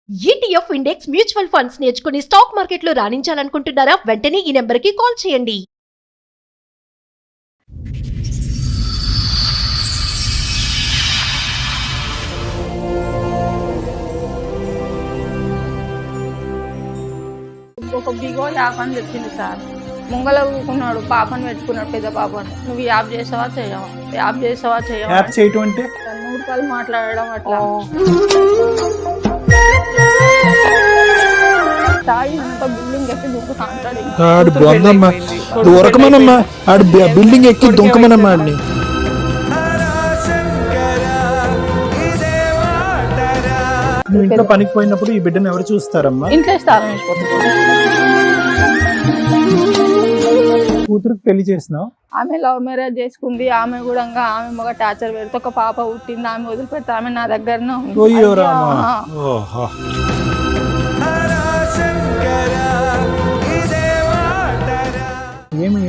ETF index mutual funds నేర్చుకుని stock మార్కెట్లో రాణించాలనుకుంటున్నారా? వెంటనే ఈ నెంబర్కి కాల్ చేయండి. ఒక బిగో యాప్ అని తెచ్చింది సార్. ముంగల ఊకున్నాడు, పాపను పెట్టుకున్నాడు, పెద్ద పాపను. నువ్వు యాప్ చేసావా చేయవా, యాప్ చేసావా చేయవా, యాప్ చేయటం అంటే 100 రూపాయలు మాట్లాడడం అట్లా. తాగినంత బిల్డింగ్ ఎక్కి దుక్కుతా అంటాడు. ఆడు బొందమ్మా దొరకమనమ్మా, ఆడు బిల్డింగ్ ఎక్కి దుంకమనమ్మా ఆడిని. నువ్వు ఇంట్లో పనికి పోయినప్పుడు ఈ బిడ్డను ఎవరు చూస్తారమ్మా? ఇంట్లో స్థానం వేసిపోతుంది. కూతురుకి పెళ్లి చేసినావు? ఆమె లవ్ మ్యారేజ్ చేసుకుంది. ఆమె కూడా ఆమె మగ టార్చర్ పెడితే ఒక పాప పుట్టింది. ఆమె వదిలిపెడితే ఆమె నా దగ్గరనే ఉంది. ఓయ్యో రామా. ఓహో.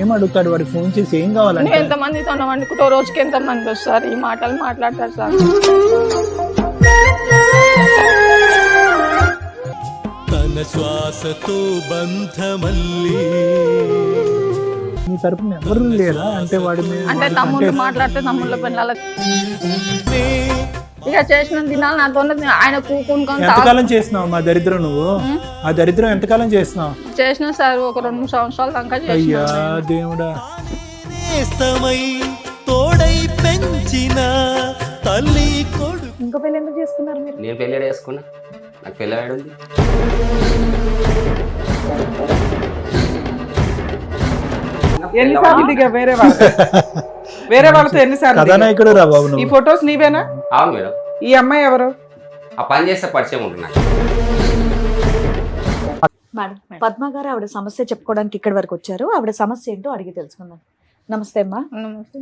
ఏం అడుగుతాడు వాడు? ఫోన్ చేసి ఏం కావాలంటే? నువ్వు ఎంతమందితో వండుకుంటో రోజుకి ఎంతమంది వస్తారు ఈ మాటలు మాట్లాడతారు సార్. తన శ్వాసతో బంధమల్లి నీ తరపున ఎవరు లేరా? అంటే వాడి అంటే తమ్ముళ్ళు మాట్లాడితే తమ్ముళ్ళ పిల్లల ఇక చేసిన దినాలు నాతో ఆయన కూకుని ఎంతకాలం చేసినావు మా దరిద్రం? నువ్వు ఆ దరిద్రం ఎంతకాలం చేసినావు? చేసిన సార్ ఒక 2-3 సంవత్సరాల దాకా చేసిన. అయ్యా దేవుడా. నేస్తమై తోడై పెంచిన తల్లి కొడుకు. ఇంకో పెళ్లి ఎందుకు చేసుకున్నారు మీరు? నేను పెళ్ళి చేసుకున్నా, నాకు పెళ్ళి ఉంది. ఎన్నిసార్లు దిగా వేరే వాళ్ళతో ఎన్నిసార్లు? కథానాయకుడు రా బాబు ఈ నువ్వు. ఫొటోస్ నీవేనా? అవును మేడం. ఈ అమ్మాయి ఎవరు? ఆ పని చేస్తే పరిచయం ఉంటున్నా. మేడం, పద్మ గారు ఆవిడ సమస్య చెప్పుకోవడానికి ఇక్కడి వరకు వచ్చారు. ఆవిడ సమస్య ఏంటో అడిగి తెలుసుకుందాం. నమస్తే అమ్మా. నమస్తే.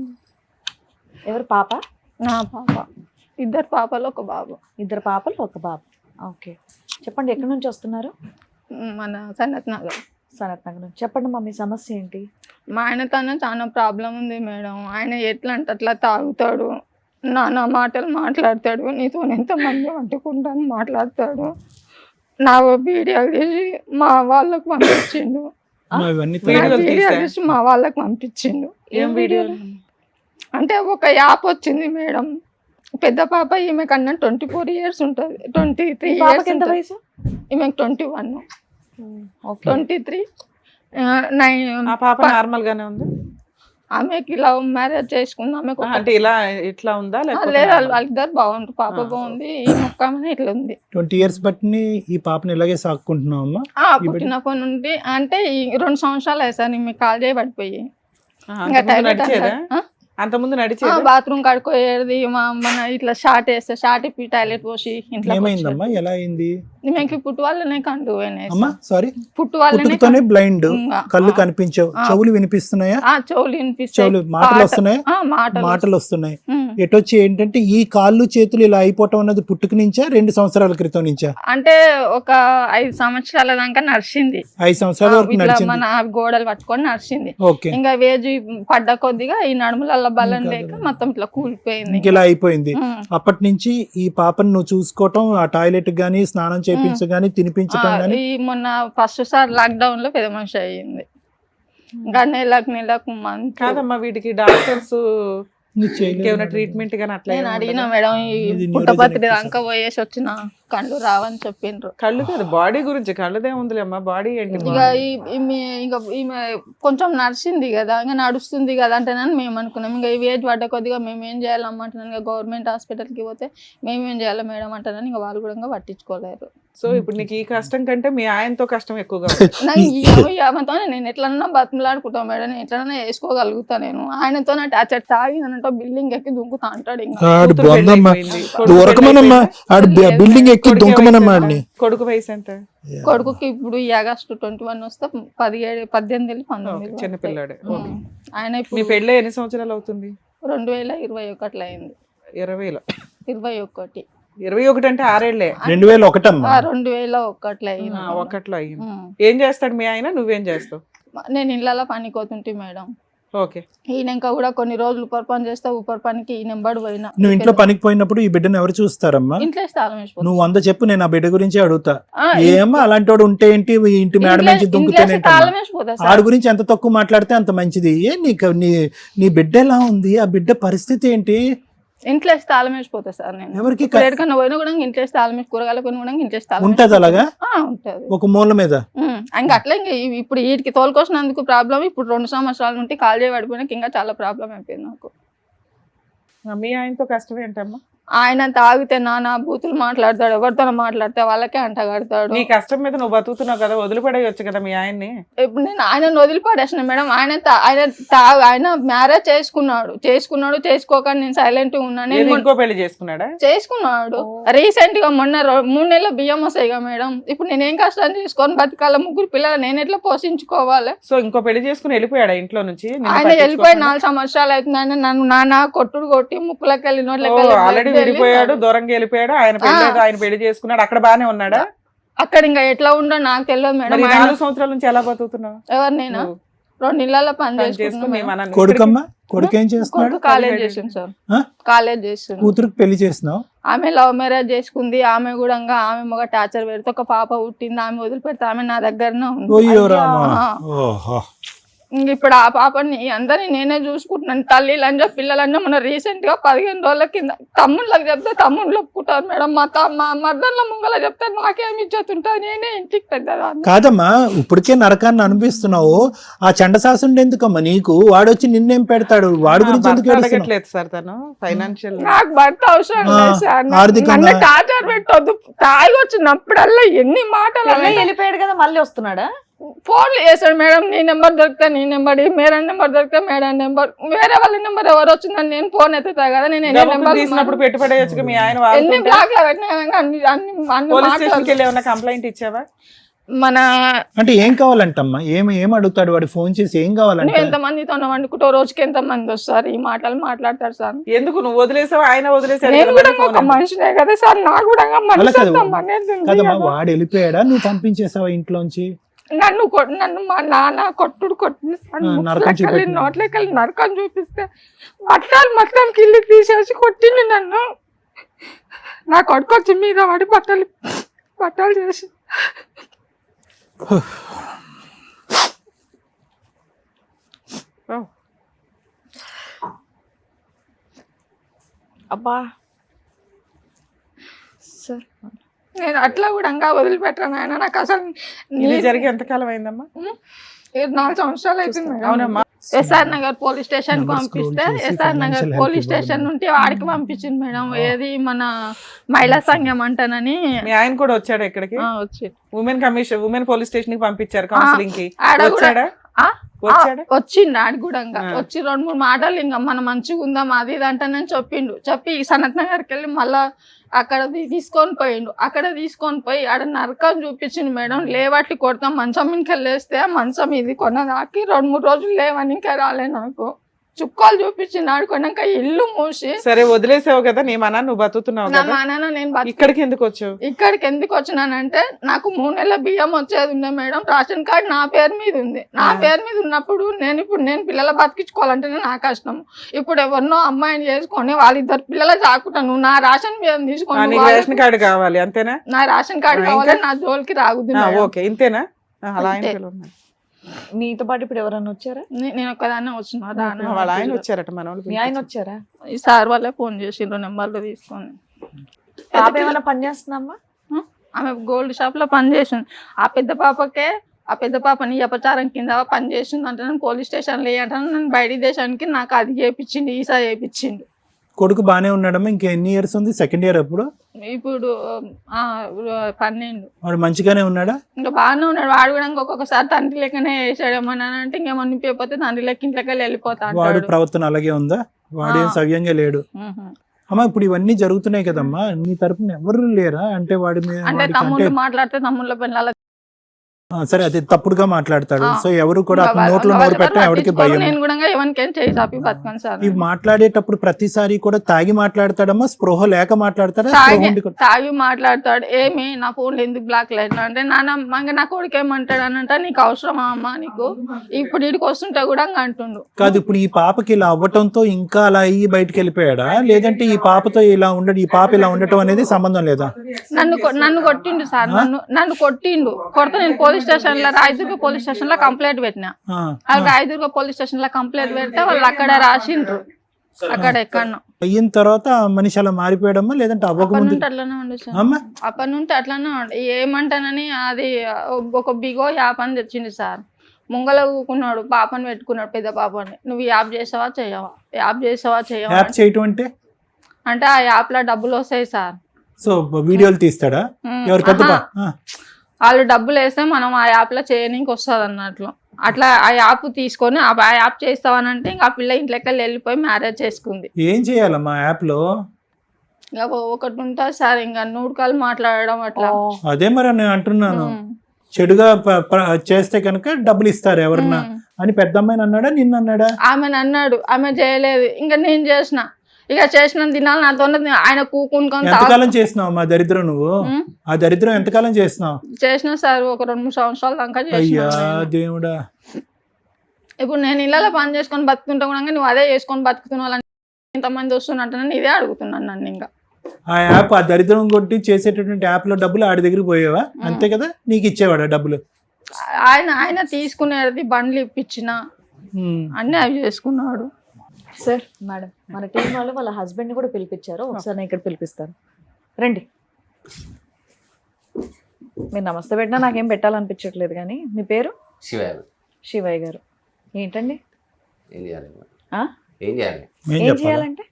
ఎవరు పాప? నా పాప. 2 పాపలు 1 బాబు. 2 పాపలు 1 బాబు. ఓకే, చెప్పండి ఎక్కడి నుంచి వస్తున్నారు? మన సనత్ నగర్. సనత్ నగర్ నుంచి. చెప్పండి మా మీ సమస్య ఏంటి? మా ఆయనతోనే చాలా ప్రాబ్లం ఉంది మేడం. ఆయన ఎట్లా అంటే అట్లా తాగుతాడు, నానా మాటలు మాట్లాడతాడు, నీతో ఎంతమంది వండుకుంటాను మాట్లాడతాడు. నా వీడియో తీసి మా వాళ్ళకు పంపించిండు. ఇవన్నీ వీడియో తీసి మా వాళ్ళకి పంపించిండు. ఏం వీడియోలు? అంటే ఒక యాప్ వచ్చింది మేడం. పెద్ద పాప ఈమె కన్నా 24 years ఉంటుంది, 23 years ఎంత వయసు? ఈమెకు 21, ఓకే. 23. ఆ పాప నార్మల్ గానే ఉంది? ఆమెకి లవ్ మ్యారేజ్ చేసుకుంది. ఆమెకు అంటే ఇట్లా ఉందా? లేదు, వాళ్ళిద్దరు బాగుంటారు. పాప బాగుంది, ఈ మొక్కమని ఇట్లా ఉంది. 20 years బట్టి ఈ పాపని ఇలాగే సాక్కుంటున్నావు అమ్మా? పుట్టినప్పటి నుండి అంటే ఈ 2 సంవత్సరాలు అయ్యారు మీకు కాల్ చేయబడిపోయి. అంతకుముందు నడిచేదా? బాత్రూమ్ కడుకోయేది మన ఇట్లా షార్ట్ వేస్తే షార్ట్ ఇప్పి టాయిలెట్ పోసి ఇంట్లో. ఏమైందమ్మా? ఎలా అయింది? మేము పుట్టు వాళ్ళనే కండు అమ్మా. సారీ, పుట్టు వాళ్ళనే బ్లైండ్, కళ్ళు కనిపించవు, చెవులు వినిపిస్తున్నాయా? చెవులు వినిపిస్తాయి, చెవులు, మాటలు వస్తున్నాయి, మాటలు వస్తున్నాయి. ఎటొచ్చి ఏంటంటే ఈ కాళ్ళు చేతులు ఇలా అయిపోవటం అన్నది పుట్టుక నుంచా 2 సంవత్సరాల క్రితం నుంచా? అంటే ఒక 5 సంవత్సరాల దాకా నడిచింది. 5 సంవత్సరాల వరకు నడిచింది. మన గోడలు పట్టుకొని నడిచింది. ఓకే. ఇంకా వేజు పడ్డ కొద్దిగా ఈ నడుముల బలం లేక మొత్తం ఇట్లా కూలిపోయింది. ఇలా అయిపోయింది. అప్పటి నుంచి ఈ పాపను నువ్వు చూసుకోవటం, ఆ టాయిలెట్ గానీ, స్నానం చేయించగాని, తినిపించటం గానీ. మొన్న ఫస్ట్ సార్ లాక్డౌన్ లో పెద్ద మనిషి అయ్యింది. ఇంకా నెలకు మంత్. కాదమ్మా, వీటికి డాక్టర్స్ ఏమైనా ట్రీట్మెంట్ గానీ అట్లా? నేను అడిగిన మేడం, ఈ పుట్టపత్రి దాకా పోయేసి వచ్చిన కళ్ళు రావని చెప్పిండ్రు. కళ్ళు కాదు, బాడీ గురించి. కళ్ళదే ఉందిలే అమ్మా, బాడీ ఏంటి? ఇంకా ఈమె కొంచెం నడిచింది కదా, ఇంకా నడుస్తుంది కదా అంటేనని మేము అనుకున్నాం. ఇంకా ఈ ఏజ్ పడ్డ కొద్దిగా మేము ఏం చేయాలమ్మంటున్నాను. ఇంకా గవర్నమెంట్ హాస్పిటల్కి పోతే మేమేం చేయాలి మేడం అంటానని ఇంకా వాళ్ళు కూడా పట్టించుకోలేరు. సో ఇప్పుడు నీకు ఈ కష్టం కంటే మీ ఆయనతో కష్టం ఎక్కువగా నేను ఎట్లన్నా బతిమలాడుకుంటాను మేడం, నేను ఎట్లన్నా వేసుకోగలుగుతా. నేను ఆయనతో టార్చర్ తాగినంటే బిల్డింగ్ ఎక్కి దుంకుతా అంటాడు. బిల్డింగ్ ఎక్కి దుంకమనమ్మా ఆడిని. కొడుకు వయసు ఎంత? కొడుకుకి ఇప్పుడు ఈ ఆగస్టు 21 వస్తే 17, 18, 19. చిన్నపిల్లాడే. ఆయన మీ పెళ్ళి ఎన్ని సంవత్సరాలు అవుతుంది? 2021 అయింది. 20లో? 21. 21 అంటే 6 ఏళ్లే. 2001 అమ్మా. 2001 అయింది. 1లో అయింది. ఏం చేస్తాడు మీ ఆయన? నువ్వేం చేస్తావు? నేను ఇళ్ళలో పనికోతుంటే మేడం. ఓకే. ఈయనక కూడా కొన్ని రోజులు ఉపర్ పని చేస్తే ఉపర్ పనికి ఈ నెంబర్ పోయినా. నువ్వు ఇంట్లో పనికి పోయినప్పుడు ఈ బిడ్డను ఎవరు చూస్తారమ్మా? ఇంట్లో తాళం వేసిపోతుంది. నువ్వు 100 చెప్పు, నేను ఆ బిడ్డ గురించి అడుగుతా. ఏమో అలాంటి వాడు ఉంటే ఏంటి, ఈ ఇంటి మేడ నుంచి దుంకుతేనేంటి? తాళం వేసిపోతా ఆడి గురించి ఎంత తక్కువ మాట్లాడితే అంత మంచిది. నీకు నీ బిడ్డ ఎలా ఉంది, ఆ బిడ్డ పరిస్థితి ఏంటి? ఇంట్లో తాళం వేసిపోతా సార్ నేను. ఎవరికి ఎక్కడికన్నా పోయినా కూడా ఇంట్లో తాళం వేసి, కూరగాయలు కొని కూడా ఇంట్లో తాళం ఉంటది అలాగా ఉంటది ఒక మూల మీద. ఇంకా అట్లా ఇంకా ఇప్పుడు వీటికి తోలుకొచ్చినందుకు ప్రాబ్లం. ఇప్పుడు 2 సంవత్సరాల నుండి కాల్ చేయ పడిపోయినాక ఇంకా చాలా ప్రాబ్లం అయిపోయింది నాకు. మీ ఆయనతో కష్టం ఏంటమ్మా? ఆయన తాగితే నానా బూతులు మాట్లాడతాడు, ఎవరితో మాట్లాడితే వాళ్ళకే అంటగడతాడు. నీ కష్టం మీద నువ్వు బతుకుతున్నావు కదా, వదిలిపడేయచ్చు కదా మీ ఆయన్ని. ఇప్పుడు నేను ఆయనను వదిలిపడేసిన మేడం. ఆయన మ్యారేజ్ చేసుకున్నాడు చేసుకోక నేను సైలెంట్ ఉన్నాను. ఇంకో పెళ్లి చేసుకున్నాడు రీసెంట్ గా. మొన్న 3 నెలల బియ్యం వస్తాయిగా మేడం. ఇప్పుడు నేను ఏం కష్టం చేసుకొని బతకాల, 3 పిల్లలు నేను ఎట్లా పోషించుకోవాలి? సో ఇంకో పెళ్లి చేసుకుని వెళ్ళిపోయాడా ఇంట్లో నుంచి? ఆయన వెళ్ళిపోయి 4 సంవత్సరాలు అవుతుంది. ఆయన నన్ను నాన్న కొట్టుడు కొట్టి ముక్కులకి వెళ్ళి నోట్లకి వెళ్ళిపోయాడు, దూరంగా వెళ్ళిపోయాడు. ఆయన పెళ్లి చేసుకున్నాడు, అక్కడ బానే ఉన్నాడా? అక్కడ ఇంకా ఎట్లా ఉండో నాకు తెలియదు మేడం. 4 సంవత్సరాల నుంచి ఎలా బతుకుతున్నావు? ఎవరు నేను 2 ఇళ్లలో పని చేసుకున్నాను. కొడుకమ్మా, కొడుకు ఏం చేస్తున్నాడు? కాలేజ్ చేసింది సార్, కాలేజ్ చేస్తుంది. కూతురికి పెళ్లి చేసినావు? ఆమె లవ్ మ్యారేజ్ చేసుకుంది. ఆమె కూడా ఆమె మగ టార్చర్ పెడితే ఒక పాప పుట్టింది. ఆమె వదిలిపెడితే ఆమె నా దగ్గరనే ఉంది. ఇప్పుడు ఆ పాపని అందరినీ నేనే చూసుకుంటున్నాను. తల్లిలంజా పిల్లలంజా మన రీసెంట్ గా 15 రోజుల కింద తమ్ముళ్ళకి చెప్తే తమ్ముళ్ళు ఒప్పుకుంటారు మేడం. మా మర్దన్ల ముంగల చెప్తే నాకేమి ఇచ్చేస్తుంటా, నేనే ఇంటికి పెద్దదాన్ని. కాదమ్మా, ఇప్పటికే నరకాన్ని అనిపిస్తున్నావు. ఆ చండశాసుడు ఎందుకమ్మా నీకు? వాడు వచ్చి నిన్నేం పెడతాడు? వాడి గురించి ఎందుకు అడగట్లేదు సార్ తను? ఫైనాన్షియల్ నాకు భర్త అవసరం లేదు సార్. నన్ను టార్చర్ పెట్టొద్దు. తాగి వచ్చినప్పుడల్లా ఎన్ని మాటలు. వెళ్ళిపోయాడు కదా, మళ్ళీ వస్తున్నాడా? ఫోన్లు చేశాడు మేడం. నీ నెంబర్ దొరికితే నీ నెంబర్, మేడం నెంబర్ దొరికితే మేడం నెంబర్, వేరే వాళ్ళ నెంబర్ ఎవరు వచ్చిందని నేను ఫోన్ ఎత్తుతా కదా. నేను ఎన్ని నెంబర్ తీసినప్పుడు పెట్టుబడేయచ్చు. మీ ఆయన ఎన్ని బ్లాక్ లో పెట్టినా కంప్లైంట్ ఇచ్చావా? మన అంటే ఏం కావాలంటమ్మా? ఏం అడుగుతాడు వాడు? ఫోన్ చేసి ఏం కావాలంటే? నువ్వు ఎంత మందితో వండుకుంటావు, రోజుకి ఎంత మంది వస్తారు? ఈ మాటలు మాట్లాడతాడు సార్. ఎందుకు నువ్వు వదిలేసావు, ఆయన వదిలేసాడు? నేను కూడా ఒక మనిషినే కదా సార్, నాకు కూడా కదమ్మా. వాడు వెళ్ళిపోయాడా, నువ్వు పంపించేసావా ఇంట్లోంచి? నన్ను మా నాన్న కొట్టుడు నోట్లకెళ్ళి నరకం చూపిస్తే బట్టలు మొత్తం కిల్లి తీసేసి కొట్టింది నన్ను. నా కొడుకు వచ్చి మీద పడి బట్టలు చేసి. అబ్బా సార్, నేను అట్లా కూడా వదిలిపెట్టాను ఆయన. నాకు అసలు జరిగి ఎంతకాలం అయిందమ్మా? 4 సంవత్సరాలు అవుతుంది. ఎస్ఆర్ నగర్ పోలీస్ స్టేషన్ కి పంపిస్తే ఎస్ఆర్ నగర్ పోలీస్ స్టేషన్ నుండి వాడికి పంపించింది మేడం. ఏది మన మహిళా సంఘం అంటానని. మీ ఆయన కూడా వచ్చాడు ఇక్కడికి? వచ్చి ఉమెన్ పోలీస్ స్టేషన్ కి పంపించారు కౌన్సిలింగ్ కి. వచ్చిండు ఆడి కూడా వచ్చి 2-3 మాటలు ఇంకా మనం మంచిగా ఉందాం అది ఇది అంటానని చెప్పి సనత్ నగర్కి వెళ్ళి మళ్ళా అక్కడ తీసుకొని పోయిండు. అక్కడ తీసుకొని పోయి ఆడ నరకం చూపించిండు మేడం. లేవట్లు కొడతాం, మంచం ఇంకా లేస్తే మంచం ఇది కొన్నదాకి 2-3 రోజులు లేవని ఇంకా రాలే. నాకు చుక్కాలు చూపించింది ఆడుకున్నాక ఇల్లు మూసి. సరే వదిలేసావు కదా, నీ మన నువ్వు బతుకుతున్నావు కదా. మా నాన్న నేను ఇక్కడికి ఎందుకు వచ్చావు? ఇక్కడికి ఎందుకు వచ్చినానంటే నాకు 3 నెలల బియ్యం వచ్చేది ఉండే మేడం. రేషన్ కార్డు నా పేరు మీద ఉంది. నా పేరు మీద ఉన్నప్పుడు నేను పిల్లల బతికించుకోవాలంటేనే నా కష్టం. ఇప్పుడు ఎవరినో అమ్మాయిని చేసుకొని వాళ్ళిద్దరు పిల్లలు చాకుంటాను. నా రేషన్ బియ్యం తీసుకొని రేషన్ కార్డు కావాలి అంతేనా? నా రేషన్ కార్డు కావాలి, నా జోలికి రాగుద్ది. ఓకే, ఇంతేనా? అలా మీతో పాటు ఇప్పుడు ఎవరన్నా వచ్చారా? నేను ఒక్కదాన్నే వచ్చిన. వాళ్ళ ఆయన వచ్చారట, మన వాళ్ళు. మీ ఆయన వచ్చారా? ఈ సార్ వాళ్ళే ఫోన్ చేసిండ్రు నెంబర్లు తీసుకొని. పాప ఏమైనా పని చేస్తుందమ్మా? ఆమె గోల్డ్ షాప్ లో పని చేసింది. ఆ పెద్ద పాపని అపచారం కింద పని చేసింది అంటే నేను పోలీస్ స్టేషన్లో వేయంటాను. నేను బయట దేశానికి నాకు అది చేయించిండు, ఈసా చేయించిండు. కొడుకు బానే ఉన్నాడమ్మా? ఇంకా ఎన్ని ఇయర్స్ ఉంది? 2nd ఇయర్ అప్పుడు? ఇప్పుడు 12. వాడు మంచిగానే ఉన్నాడా? ఇంకా బాగానే ఉన్నాడు. వాడు కూడా ఒక్కొక్కసారి తండ్రి లెక్కనే వేసాడేమన్నా అంటే ఇంకేమన్నా పోతే తండ్రి లెక్క ఇంట్లోకి వెళ్ళిపోతాడు. వాడు ప్రవర్తన అలాగే ఉందా? వాడేం సవ్యంగా లేడు. అమ్మా ఇప్పుడు ఇవన్నీ జరుగుతున్నాయి కదమ్మా, నీ తరపున ఎవరు లేరా? అంటే వాడి మీద అంటే తమ్ముళ్ళు మాట్లాడితే తమ్ముళ్ళ పిల్లల సరే అది తప్పుడుగా మాట్లాడతాడు. ఆ. సో ఎవరు కూడా అతను నోట్లో నోరు పెట్టడం ఎవరికి భయం. నేను కూడా ఎవరికేం చేయి చాపి బతకను సార్. ఇవి మాట్లాడేటప్పుడు ప్రతిసారి కూడా తాగి మాట్లాడతాడమ్మా, స్పృహ లేక మాట్లాడతాడా, స్పృహ ఉండి కూడా? తాగి మాట్లాడతాడు. ఏమి నా ఫోన్లో ఎందుకు బ్లాక్ లైట్ అంటే నాన్న నా కొడుకు ఏమంటాడు అని అంటే నీకు అవసరమా అమ్మా నీకు ఇప్పుడు ఇడికి వస్తుంటే కూడా అంటుండు. కాదు, ఇప్పుడు ఈ పాపకి ఇలా అవ్వటంతో ఇంకా అలా అయ్యి బయటకు వెళ్ళిపోయాడా, లేదంటే ఈ పాపతో ఇలా ఉండడం, ఈ పాప ఇలా ఉండటం అనేది సంబంధం లేదా? నన్ను కొట్టిండు సార్. నన్ను కొట్టిండు. కొడితే నేను పోలీస్ స్టేషన్ లో రాయదుర్గ పోలీస్ స్టేషన్ లో కంప్లైంట్ పెట్టినా. రాయదుర్గ పోలీస్ స్టేషన్ లో కంప్లైంట్ పెడితే వాళ్ళు అక్కడ రాసిండ్రు. అక్కడ ఎక్కడో అయిన తర్వాత మనిషి అలా మారిపోయాడమ్మా, లేదంటే అవ్వకముందు అట్లానే ఉండు సార్. అమ్మా? అప్పటి నుండి అట్లానే ఉండు. ఏమంటానని అది ఒక బిగో యాప్ అని తెచ్చింది సార్. ముంగల ఊకున్నాడు, పాపని పెట్టుకున్నాడు, పెద్ద పాపని. నువ్వు యాప్ చేసావా చేయవా, యాప్ చేసావా చేయవా యాప్ చేయటం అంటే ఆ యాప్ లో డబ్బులు వస్తాయి సార్. సో వీడియోలు తీస్తాడా? ఎవరు పెద్ద వాళ్ళు డబ్బులు వేస్తే మనం ఆ యాప్ లో చేయడానికి వస్తుంది అన్నట్లు. అట్లా ఆ యాప్ తీసుకొని ఆ యాప్ చేస్తావనంటే ఇంకా ఆ పిల్ల ఇంట్లోకి వెళ్ళిపోయి మ్యారేజ్ చేసుకుంది. ఏం చేయాలమ్మా యాప్ లో? ఇంకా ఒకటి ఉంటుంది సార్, ఇంకా నూడుకాలు మాట్లాడడం అట్లా. అదే మరి నేను అంటున్నాను, చెడుగా చేస్తే కనుక డబ్బులు ఇస్తారు ఎవరన్నా అని పెద్ద అమ్మాయిని అన్నాడా, నిన్న అన్నాడా? ఆమెను అన్నాడు. ఆమె చేయలేదు. ఇంకా నేను చేసిన. ఇక చేసిన దినాలు నాతో ఆయన కూకుని ఎంతకాలం చేసినావు మా దరిద్రం? నువ్వు ఆ దరిద్రం ఎంతకాలం చేసినావు? చేసిన సార్ ఒక 2-3 సంవత్సరాల దాకా అయ్యా చేసిన. దేవుడా. ఇప్పుడు నేను ఇళ్ళలో పని చేసుకొని బతుకుంటా కూడా నువ్వు అదే చేసుకొని బతుకుతున్నావు ఇంతమంది వస్తున్నట్టు ఇదే అడుగుతున్నాను నన్ను. ఇంకా ఆ యాప్, ఆ దరిద్రం కొట్టి చేసేటటువంటి యాప్ లో డబ్బులు ఆడి దగ్గరికి పోయేవా? అంతే కదా, నీకు ఇచ్చేవాడా డబ్బులు? ఆయన తీసుకునేది బండ్లు ఇప్పించిన అన్ని అవి చేసుకున్నాడు. సార్ మేడం, మన టీం వాళ్ళు వాళ్ళ హస్బెండ్ ని కూడా పిలిపించారు. ఒకసారి నేను ఇక్కడ పిలిపిస్తాను, రండి. మీరు నమస్తే పెట్టినా నాకేం పెట్టాలనిపించట్లేదు కానీ మీ పేరు? శివయ్య. శివయ్య గారు. ఏంటండి ఏం చేయాలి? ఆ? ఏం చేయాలి? ఏం చేయాలంటే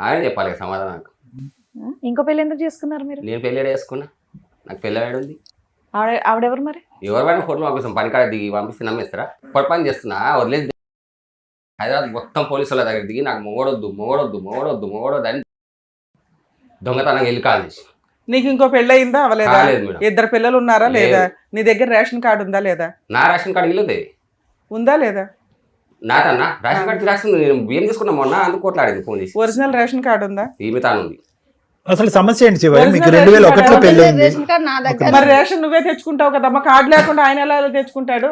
ఆయన చెప్పాలి సమాధానం. ఇంకో పెళ్లి ఎందుకు చేసుకున్నారు మీరు? నేను పెళ్ళి చేసుకున్నా, నాకు పెళ్ళి ఉంది. ఆవిడెవరు మరి? ఎవరైనా ఫోటోలు పంపిస్తాం, పనికాడ దిగి పంపిస్తే నమ్మేస్తారా? పొడి పని చేస్తున్నా వదిలేదు. హైదరాబాద్ మొత్తం పోలీసుల దగ్గర దిగి నాకు మొగడొద్దు అని దొంగతనంగా వెళ్ళి కాల్ చేసి. నీకు ఇంకో పెళ్ళి అయిందా అవలేదా? కాలేదు మేడం. 2 పిల్లలు ఉన్నారా లేదా? నీ దగ్గర రేషన్ కార్డు ఉందా లేదా? నా రేషన్ కార్డు ఇల్లుంది. ఉందా లేదా? నాకన్నా రేషన్ కార్డు జిరాక్స్ నేను బియ్యం తీసుకున్నా మొన్న, అందుకు కొట్లాడింది ఫోన్ చేసి. ఒరిజినల్ రేషన్ కార్డు ఉందా? ఈమె తానుంది. అసలు సమస్య ఏంటి శివ? మీకు 2001లో పెళ్లి అయింది. రేషన్ కార్డు నా దగ్గర. మరి రేషన్ నువ్వే తెచ్చుకుంటావు కదమ్మా, కార్డు లేకుండా ఆయన ఎలా తెచ్చుకుంటాడు?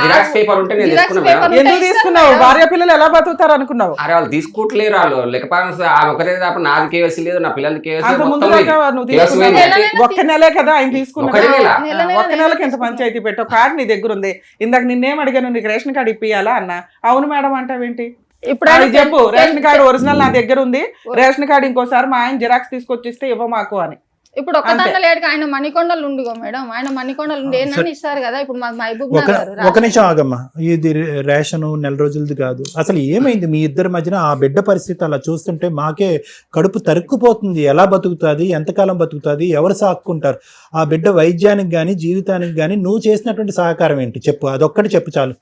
జిరాక్స్ పేపర్ ఉంటే నేను తీసుకున్నా మేడం. ఎందుకు తీసుకున్నావు? భార్య పిల్లలు ఎలా బతుకుతారు అనుకున్నావు? అరే వాళ్ళు తీసుకుంటలేరు, వాళ్ళు లేకపోతే ఒకటే తప్ప నాది కేవైసీ లేదు, నా పిల్లలకి అంత ముందు నువ్వు తీసుకున్నావు. ఒక్క నెలే కదా ఆయన తీసుకున్నావు. ఒక్క నెలకి ఎంత పంచాయతీ పెట్టావు? కార్డు నీ దగ్గర ఉంది. ఇందాక నిన్నేం అడిగాను, నీకు రేషన్ కార్డు ఇప్పియాలా అన్న. అవును మేడం అంటావేంటి? ఇప్పుడు చెప్పు, రేషన్ కార్డు ఒరిజినల్ నా దగ్గర ఉంది, రేషన్ కార్డు ఇంకోసారి మా ఆయన జిరాక్స్ తీసుకొచ్చిస్తే ఇవ్వ మాకు అని. ఇప్పుడు ఒక లేడుగా ఆయన మణికొండలు ఉండిగో మేడం, ఆయన మణికొండలు ఉండి ఏంటని ఇస్తారు కదా. ఇప్పుడు మాకు మహబూబ్ నగర్. ఒక నిమిషం ఆగమ్మా, ఇది రేషన్ నెల రోజులది కాదు. అసలు ఏమైంది మీ ఇద్దరి మధ్యన? ఆ బిడ్డ పరిస్థితి అలా చూస్తుంటే మాకే కడుపు తరుక్కుపోతుంది. ఎలా బతుకుతుంది, ఎంతకాలం బతుకుతుంది, ఎవరు సాక్కుంటారు? ఆ బిడ్డ వైద్యానికి కానీ జీవితానికి కానీ నువ్వు చేసినటువంటి సహకారం ఏంటి చెప్పు, అదొక్కటి చెప్పు చాలు.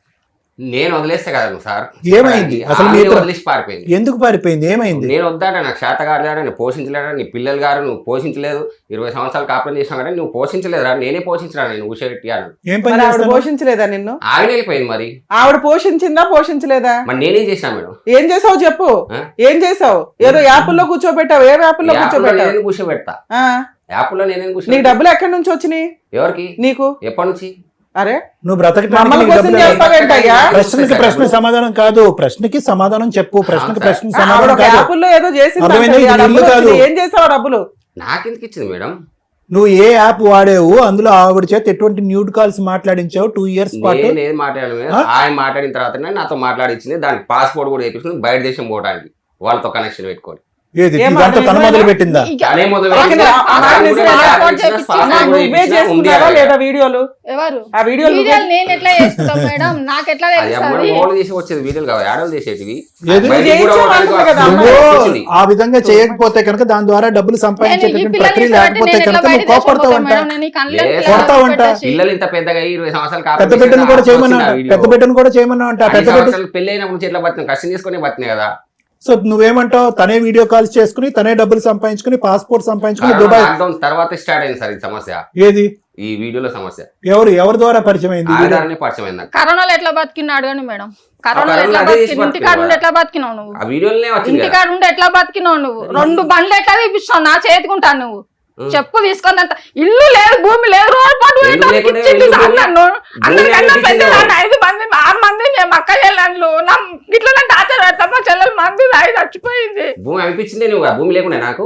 నేను వదిలేస్తే కదా సార్. ఏమైంది అసలు? వదిలేసి పారిపోయింది. ఎందుకు పారిపోయింది? ఏమైంది? నేను వద్దాట, నాకు చేత కాలేదా, నేను పోషించలేదా, నీ పిల్లలు గారు నువ్వు పోషించలేదు, 20 సంవత్సరాలు కాపురం చేసినా కానీ నువ్వు పోషించలేదురా, నేనే పోషించరా నేను ఊసేటి అని. ఏం పని ఆవిడ చేస్తావు? పోషించలేదా నిన్ను? ఆవిడ వెళ్ళిపోయింది. మరి ఆవిడ పోషించిందా పోషించలేదా? మరి నేనేం చేసినా మేడం? ఏం చేసావు చెప్పు. ఏం చేసావు? ఏదో యాప్లో కూర్చోబెట్టావు. ఏ యాప్లో కూర్చోబెట్టావు? నేను కూర్చోబెడతా. యాప్లో నేనేం కూర్చో. నీకు డబ్బులు ఎక్కడి నుంచి వచ్చినాయి? ఎవరికి? నీకు. ఎప్పటి నుంచి? అరే నువ్వు బ్రతకడానికి ప్రశ్నకి ప్రశ్న సమాధానం కాదు, ప్రశ్నకి సమాధానం చెప్పు. ప్రశ్నకి ప్రశ్న సమాధానం కాదు. ఏం చేసావు డబ్బులు? నాకెందుకు ఇచ్చింది మేడం? నువ్వు ఏ యాప్ వాడేవు? అందులో ఆవిడ చేత ఎటువంటి న్యూడ్ కాల్స్ మాట్లాడించావు 2 years పాటు? నేను మాట్లాడాను. ఆయన మాట్లాడిన తర్వాత నాతో మాట్లాడించింది, దానికి పాస్పోర్ట్ కూడా వేపించుకుని బయట దేశం పోవడానికి వాళ్ళతో కనెక్షన్ పెట్టుకోండి. ఏది ఇదంతా తన మొదలు పెట్టిందా? లేదా వీడియోలు? ఆ వీడియోలు నేను ఎట్లా చేస్తాం మేడం? నాకు ఎట్లా వచ్చేది వీడియోలు కావాలి, ఆడలు చేసేటివి. ఆ విధంగా చేయకపోతే కనుక దాని ద్వారా డబ్బులు సంపాదించేటటువంటి ప్రక్రియ లేకపోతే కనుక నువ్వు కోపడతావంట, కొడతావంట. పిల్లలు ఇంత పెద్దగా 20 సంవత్సరాలు పెద్ద బిడ్డను కూడా చేయమన్నా, పెద్ద బిడ్డను కూడా చేయమన్నా అంట. పెద్ద బిడ్డ పెళ్లి అయినప్పుడు చేతిలో బతిన కష్టం చేసుకునే బతినే కదా. సో నువ్వేమంటావు? తనే వీడియో కాల్స్ చేసుకుని తనే డబ్బులు సంపాదించుకుని పాస్పోర్ట్ సంపాదించుకుని దుబాయ్. లాక్డౌన్ తర్వాత స్టార్ట్ అయింది సార్ ఈ సమస్య. ఏది ఈ వీడియోలో సమస్య ఎవరి ద్వారా పరిచయం అయింది? ఆధారాన్ని పరిచయం అయింది నాకు. కరోనాలో ఎట్లా బతికినాడు కానీ మేడం, కరోనాలో కరోనాలో ఎట్లా అదే చేసి బతికి ఇంటికాడ ఉండి ఎట్లా బతికినావు నువ్వు? ఆ వీడియోలోనే వచ్చింది కదా. ఇంటికాడ ఉండి ఎట్లా బతికినావు నువ్వు? 2 బండ్లు ఎట్లా తీపిస్తావు నా చేతికుంటాను నువ్వు? చెప్పు తీసుకున్నంత ఇల్లు లేదు, భూమి లేదు, రోడ్ పాటు ఎందుకు లేకుండా ఇచ్చింది ఇల్లు, సార్ భూమి? నన్ను. అందరికన్నా భూమి పెద్ద అనేది నన్ను 5 మంది 6 మంది మేము అక్క చెల్లెళ్ళు నా ఇట్లా టాచర్ పెడతాం. మా చెల్లెలు మంది రాయి చచ్చిపోయింది. భూమి అనిపించింది నువ్వు, ఆ భూమి లేకుండా నాకు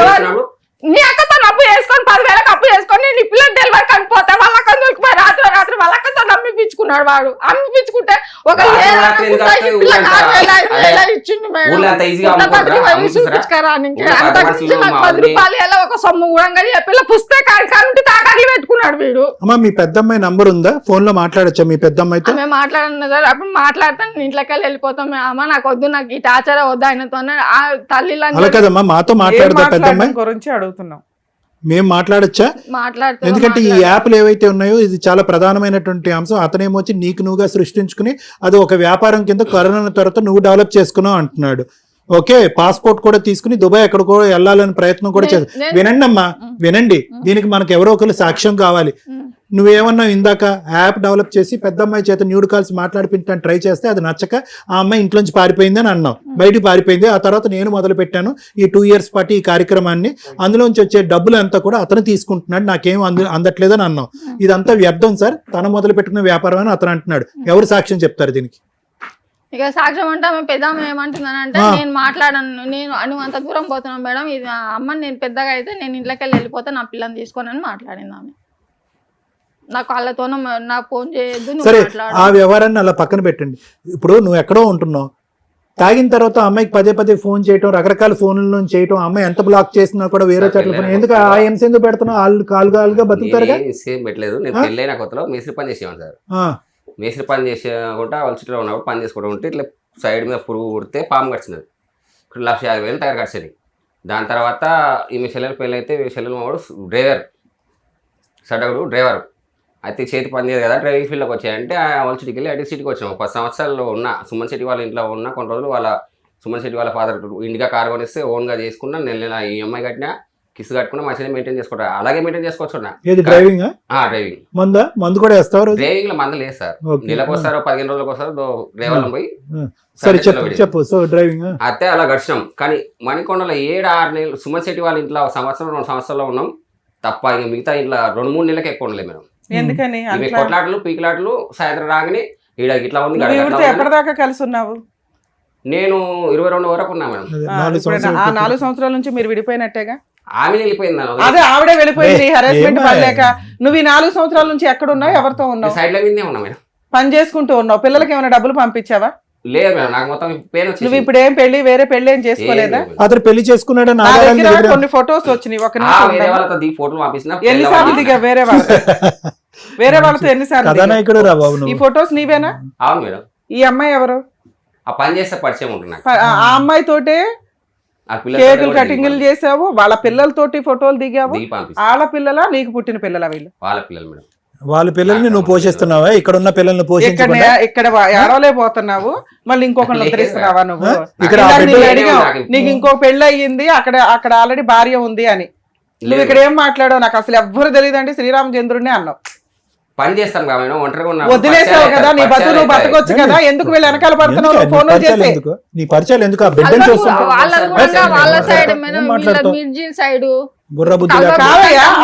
ఎవరు నీ అక్కతో అప్పు చేసుకొని 10,000 అప్పు చేసుకొని నేను పిల్లలు డెలివరీ కనిపోతే వాళ్ళక్క దొరికిపోయి రాత్రి వాళ్ళక్కతో అమ్మిపించుకున్నాడు వాడు. అమ్మిపించుకుంటే ఒక ఇచ్చిండు ₹10 ఒక సొమ్ము కూడా పిల్ల పుస్తకాలు తాకట్లు పెట్టుకున్నాడు వీడు. అమ్మా మీ పెద్దమ్మాయి నంబర్ ఉందా? ఫోన్ లో మాట్లాడచ్చా మీ పెద్దమ్మాయితో? మేము మాట్లాడిన సార్ అప్పుడు మాట్లాడతాను ఇంట్లోకి వెళ్ళిపోతాం. అమ్మ నాకు వద్దు, నాకు ఈ టాచర్ వద్దు ఆయనతో ఆ తల్లి అలా కదమ్మా, మాతో మాట్లాడదా పెద్దమ్మాయి? గురించి అడుగుతున్నాం. మేము మాట్లాడచ్చా? ఎందుకంటే ఈ యాప్లు ఏవైతే ఉన్నాయో ఇది చాలా ప్రధానమైనటువంటి అంశం. అతనేమో వచ్చి నీకు నువ్వుగా సృష్టించుకుని అది ఒక వ్యాపారం కింద కరోనా తర్వాత నువ్వు డెవలప్ చేసుకున్నావు అంటున్నాడు. ఓకే, పాస్పోర్ట్ కూడా తీసుకుని దుబాయ్ ఎక్కడికో వెళ్ళాలని ప్రయత్నం కూడా చేస్తాను. వినండి అమ్మా, వినండి. దీనికి మనకు ఎవరో ఒకరు సాక్ష్యం కావాలి. నువ్వేమన్నావు ఇందాక, యాప్ డెవలప్ చేసి పెద్ద అమ్మాయి చేత న్యూడ్ కాల్స్ మాట్లాడిపించడానికి ట్రై చేస్తే అది నచ్చక ఆ అమ్మాయి ఇంట్లోంచి పారిపోయింది అని అన్నావు. బయటికి పారిపోయింది. ఆ తర్వాత నేను మొదలు పెట్టాను ఈ 2 years పాటు ఈ కార్యక్రమాన్ని. అందులోంచి వచ్చే డబ్బులు అంతా కూడా అతను తీసుకుంటున్నాడు, నాకేం అందట్లేదని అన్నావు. ఇదంతా వ్యర్థం సార్, తన మొదలు పెట్టుకున్న వ్యాపారం అని అతను అంటున్నాడు. ఎవరు సాక్ష్యం చెప్తారు దీనికి? ఇక సాక్ష్యం అంటే ఆమె పెద్దమ్మ ఏమంటుందనంటే, నేను మాట్లాడను, నువ్వు అంత దూరం పోతున్నావు మేడం, ఇది అమ్మని నేను పెద్దగా అయితే నేను ఇంట్లోకి వెళ్ళిపోతే నా పిల్లని తీసుకోనని మాట్లాడింది ఆమె. నాకు వాళ్ళతో నాకు ఫోన్ చేయొద్దు, సరే నువ్వు ఆ వ్యవహారాన్ని అలా పక్కన పెట్టండి. ఇప్పుడు నువ్వు ఎక్కడో ఉంటున్నావు, తాగిన తర్వాత అమ్మాయికి పదే ఫోన్ చేయటం, రకరకాల ఫోన్ల నుంచి చేయటం, అమ్మాయి ఎంత బ్లాక్ చేసినా కూడా వేరే చోట్ల ఫోన్. ఎందుకు ఆ ఎంస ఎందుకు పెడుతున్నావు? వాళ్ళు కాలుగా బతుకుతారుగా. సేమ్ పెట్టలేదు. నేను పెళ్ళైన కొత్తలో మేస్త్రి పని చేసేవాను సార్. మేస్త్రి పని చేసుకుంటా వాళ్ళ చుట్టూ ఉన్నప్పుడు పని చేసుకుంటూ ఉంటే ఇట్లా సైడ్ మీద పురుగు కుడితే పాము కడిచినది. 1,50,000 టైర్ కడిచేది. దాని తర్వాత ఈమె చెల్లెలు పెళ్ళి అయితే చెల్లెలు మావాడు డ్రైవర్, సడగుడు డ్రైవర్ అయితే చేతి పని చేయదు కదా, డ్రైవింగ్ ఫీల్డ్లోకి వచ్చాయంటే వాళ్ళ సిటీకి వెళ్ళి ఐటీ సిటీకి వచ్చాము. 10 సంవత్సరాలు ఉన్న సుమన్ శెట్టి వాళ్ళ ఇంట్లో ఉన్న కొన్ని రోజులు వాళ్ళ సుమన్ శెట్టి వాళ్ళ ఫాదర్ ఇండిగా కార్ కొనిస్తే ఓన్గా చేసుకున్నా, నెల ఈఎంఐ కట్టినా, కిస్ కట్టుకున్నా, మంచిగా మెయింటైన్ చేసుకుంటా. అలాగే మెయింటైన్ చేసుకోవచ్చు. డ్రైవింగ్ డ్రైవింగ్ మందు కూడా వేస్తారు. డ్రైవింగ్ లో మందు లేదు సార్. నెలకు వస్తారు, 15 రోజులకు వస్తారు డ్రైవర్లు పోయి. సరే చెప్పు. సో డ్రైవింగ్ అయితే అలా గడిచినాం. కానీ మణికొండలో 7-6 నెలలు సుమన్ శెట్టి వాళ్ళ ఇంట్లో 1 సంవత్సరం 2 సంవత్సరాల్లో ఉన్నాం తప్ప. ఇంక మిగతా ఇంట్లో 2-3 నెలలకు ఎక్కువ ఉండలేదు మేము. ఎందుకని కొట్లాటలు పీకిలాటలు సాయంత్రం రాగానే ఈడ ఇట్లా ఉంది. ఎప్పటిదాకా కలిసి ఉన్నావు? నేను 22 వరకు ఉన్నా మేడం. 4 సంవత్సరాల నుంచి మీరు విడిపోయినట్టేగా. ఆమె వెళ్ళిపోయింది. అదే ఆవిడే వెళ్ళిపోయింది హెరాస్మెంట్ పడలేక. నువ్వు ఈ 4 సంవత్సరాల నుంచి ఎక్కడ ఉన్నావు? ఎవరితో ఉన్నావు? సైడ్ లో మీదే ఉన్నా మేడం. పని చేసుకుంటూ ఉన్నావు. పిల్లలకి ఏమైనా డబ్బులు పంపించావా? లేదు మేడం, నాకు మొత్తం పెయిన్ వచ్చింది. నువ్వు ఇప్పుడు ఏం వేరే పెళ్లి ఏం చేసుకోలేదా? అతను పెళ్లి చేసుకున్నాడు. కొన్ని ఫొటోస్ వచ్చినాయి. ఒక ఫోటోలు పంపించిన. ఎన్నిసార్లు దిగా వేరే వాళ్ళతో ఎన్నిసార్లు? ఈ ఫొటోస్ నీవేనా? అవును మేడం. ఈ అమ్మాయి ఎవరు? ఆ పని చేస్తే పరిచయం ఉంటుంది. ఆ అమ్మాయి తోటే కేకులు కటింగ్లు చేసావు, వాళ్ళ పిల్లలతోటి ఫోటోలు దిగావు. వాళ్ళ పిల్లలా నీకు పుట్టిన పిల్లలా? వీళ్ళు వాళ్ళ పిల్లలు మేడం. వాళ్ళ పిల్లల్ని నువ్వు పోషిస్తున్నావా? ఇక్కడ ఉన్న పిల్లల్ని పోషించకుండా ఇక్కడ ఏడవలే పోతున్నావు, మళ్ళీ ఇంకొకరిని ఉద్ధరిస్తున్నావా నువ్వు? ఇక్కడ నీకు ఇంకో పెళ్లి అయ్యింది, అక్కడ ఆల్రెడీ భార్య ఉంది అని. నువ్వు ఇక్కడ ఏం మాట్లాడావు? నాకు అసలు ఎవ్వరు తెలియదు అంటే శ్రీరామచంద్రుడిని అన్నావు. పని చేస్తాను కదా మేడం, ఒంటరిగా ఉన్నా. వదిలేసావు కదా, నీ నువ్వు బతకొచ్చు కదా, ఎందుకు వీళ్ళు వెనకాల పడుతున్నావు? ఫోన్ చేసి నీ పరిచయాలు ఎందుకు? బుర్ర బుద్ధి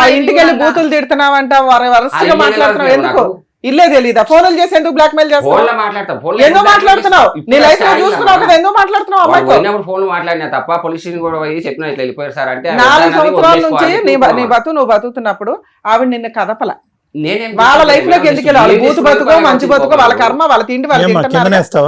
ఆ ఇంటికి వెళ్ళి బూతులు తిడుతున్నావంట, వరసగా మాట్లాడుతున్నావు. ఎందుకు? ఇల్లే తెలీదా? ఫోన్లు చేసి ఎందుకు బ్లాక్ మెయిల్ చేస్తావు? ఎందుకు మాట్లాడుతున్నావు? నీ లైఫ్ లో చూస్తున్నావు కదా, ఎందుకు మాట్లాడుతున్నావు అమ్మాయితో? ఫోన్ మాట్లాడినా తప్ప పోలీస్ కూడా చెప్పిన ఇట్లా వెళ్ళిపోయారు సార్ అంటే. 4 సంవత్సరాల నుంచి నువ్వు బతుకుతున్నప్పుడు ఆవిడ నిన్ను కదపల. వాళ్ళ లైఫ్ లోకి ఎందుకు వెళ్ళాలి? బూతు బతుకో మంచి బతుకో, వాళ్ళ కర్మ, వాళ్ళ తిండి వాళ్ళు తింటున్నారు.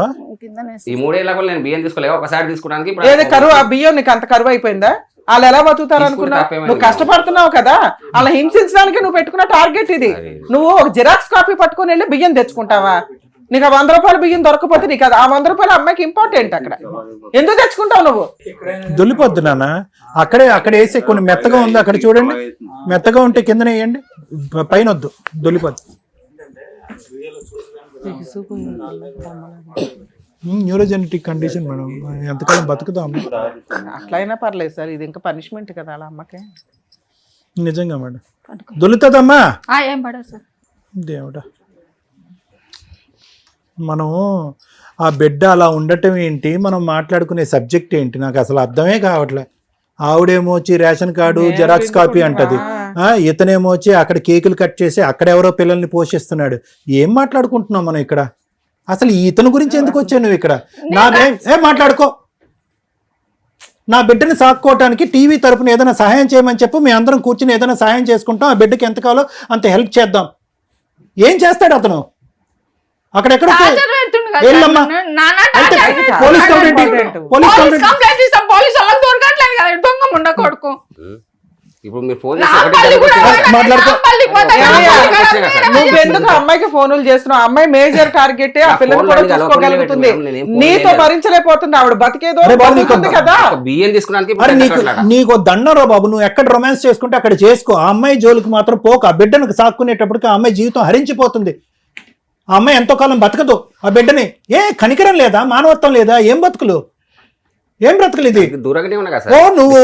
ఈ 3 ఏళ్ళ కూడా నేను బియ్యం తీసుకోలేదు, ఒకసారి తీసుకోవడానికి. ఏదో కరువు, ఆ బియ్యం నీకు అంత కరువు అయిపోయిందా? వాళ్ళు ఎలా బతుకుతారు అనుకున్నావు? నువ్వు కష్టపడుతున్నావు కదా, అలా హింసించడానికి నువ్వు పెట్టుకున్న టార్గెట్ ఇది. నువ్వు ఒక జిరాక్స్ కాపీ పట్టుకుని వెళ్ళి బియ్యం తెచ్చుకుంటావా? నీకు 100 రూపాయల బియ్యం దొరకపోతే నీకు ఆ 100 రూపాయలు అమ్మాయికి ఇంపార్టెంట్. అక్కడ ఎందుకు తెచ్చుకుంటావు నువ్వు? దొల్లిపోద్దు నాన్న. అక్కడ వేసే కొన్ని మెత్తగా ఉంది, అక్కడ చూడండి. మెత్తగా ఉంటే కిందనే వేయండి, పైన వద్దు, దొల్లిపోద్దు. న్యూరోజెనెటిక్ కండిషన్ మేడం, ఎంతకాలం బతుకుతాం? అట్లయినా పర్లేదు సార్, ఇది ఇంకా పనిష్మెంట్ కదా వాళ్ళ అమ్మకి. నిజంగా మేడం దొలుతుందమ్మా. ఏం పడదు సార్. దేవుడా, మనం ఆ బిడ్డ అలా ఉండటం ఏంటి, మనం మాట్లాడుకునే సబ్జెక్ట్ ఏంటి, నాకు అసలు అర్థమే కావట్లే. ఆవిడేమో వచ్చి రేషన్ కార్డు జెరాక్స్ కాపీ అంటది, ఇతనేమో వచ్చి అక్కడ కేకులు కట్ చేసి అక్కడెవరో పిల్లల్ని పోషిస్తున్నాడు. ఏం మాట్లాడుకుంటున్నాం మనం ఇక్కడ? అసలు ఇతని గురించి ఎందుకు వచ్చావు నువ్వు ఇక్కడ? ఏం మాట్లాడుకో. నా బిడ్డని సాక్కోవటానికి టీవీ తరపున ఏదైనా సహాయం చేయమని చెప్పు, మేము అందరం కూర్చుని ఏదైనా సహాయం చేసుకుంటాం, ఆ బిడ్డకి ఎంత కావాలో అంత హెల్ప్ చేద్దాం. ఏం చేస్తాడు అతను? అక్కడెక్కడ పోలీస్ కంప్లైంట్ ఇప్పుడు మీరు ఫోన్ నువ్వెందుకు అమ్మాయికి ఫోన్లు చేస్తున్నావు? అమ్మాయి మేజర్ టార్గెట్, ఆ పిల్లలు కూడా చూసుకోగలుగుతుంది. నీతో భరించలేకపోతుంది ఆవిడ, బతికేదో బతుకుతుంది కదా. బియ్యం తీసుకున్నానికి నీకు దండరా బాబు, నువ్వు ఎక్కడ రొమాన్స్ చేసుకుంటే అక్కడ చేసుకో, ఆ అమ్మాయి జోలికి మాత్రం పోక. ఆ బిడ్డను సాక్కునేటప్పటికి ఆ అమ్మాయి జీవితం హరించిపోతుంది. ఆ అమ్మాయి ఎంతో కాలం బతకదు. ఆ బిడ్డని కనికరం లేదా, మానవత్వం లేదా? ఏం బతుకులు, ఏం బ్రతుకులు ఇది? ఓ నువ్వు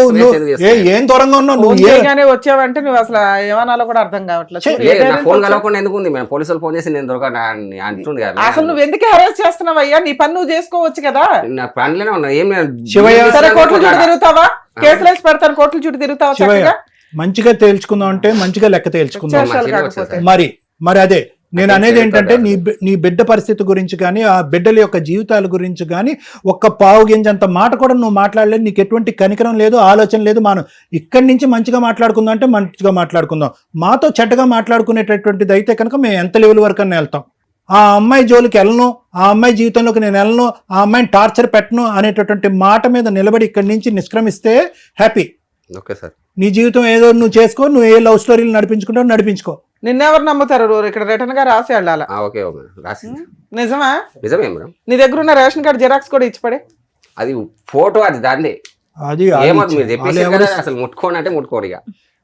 ఏం దూరంగా ఉన్నావు నువ్వు? వచ్చావంటే నువ్వు అసలు ఏమనాలో కూడా అర్థం కావట్లేదు. ఫోన్ కలవకుండా ఎందుకు ఉంది? మేము పోలీసులు ఫోన్ చేసి నేను దొరకండి. అసలు నువ్వు ఎందుకు అరెస్ట్ చేస్తున్నావు అయ్యా? నీ పని నువ్వు చేసుకోవచ్చు కదా. నా పనిలోనే ఉన్నా. ఏం సరే, కోర్టుల చుట్టూ తిరుగుతావా? కేసులు వేసి పెడతాను, కోర్టుల చుట్టూ తిరుగుతావా? మంచిగా తేల్చుకుందాం అంటే మంచిగా లెక్క తేల్చుకుందాం. మరి అదే నేను అనేది ఏంటంటే, నీ బిడ్డ పరిస్థితి గురించి కానీ, ఆ బిడ్డల యొక్క జీవితాల గురించి కానీ ఒక్క పావు గింజంత మాట కూడా నువ్వు మాట్లాడలేదు. నీకు ఎటువంటి కనికరం లేదు, ఆలోచన లేదు. మనం ఇక్కడి నుంచి మంచిగా మాట్లాడుకుందాం అంటే మంచిగా మాట్లాడుకుందాం. మాతో చెడ్డగా మాట్లాడుకునేటటువంటిది అయితే కనుక మేము ఎంత లెవెల్ వరకు అని వెళ్తాం. ఆ అమ్మాయి జోలికి వెళ్ళను, ఆ అమ్మాయి జీవితంలోకి నేను వెళ్ళను, ఆ అమ్మాయిని టార్చర్ పెట్టను అనేటటువంటి మాట మీద నిలబడి ఇక్కడి నుంచి నిష్క్రమిస్తే హ్యాపీ. ఓకే సార్, నీ జీవితం ఏదో నువ్వు చేసుకో, నువ్వు ఏ లవ్ స్టోరీలు నడిపించుకుంటావు నడిపించుకో. నిన్నెవరు నమ్ముతారు? ఇక్కడ రిటర్న్ గా రాసి వెళ్ళాలి. నిజమా? నిజమే మేడం. నీ దగ్గర ఉన్న రేషన్ కార్డు జిరాక్స్ కూడా ఇచ్చిపడే. అది ఫోటో, అది దాన్ని అసలు ముట్టుకోండి అంటే ముట్టుకోడు.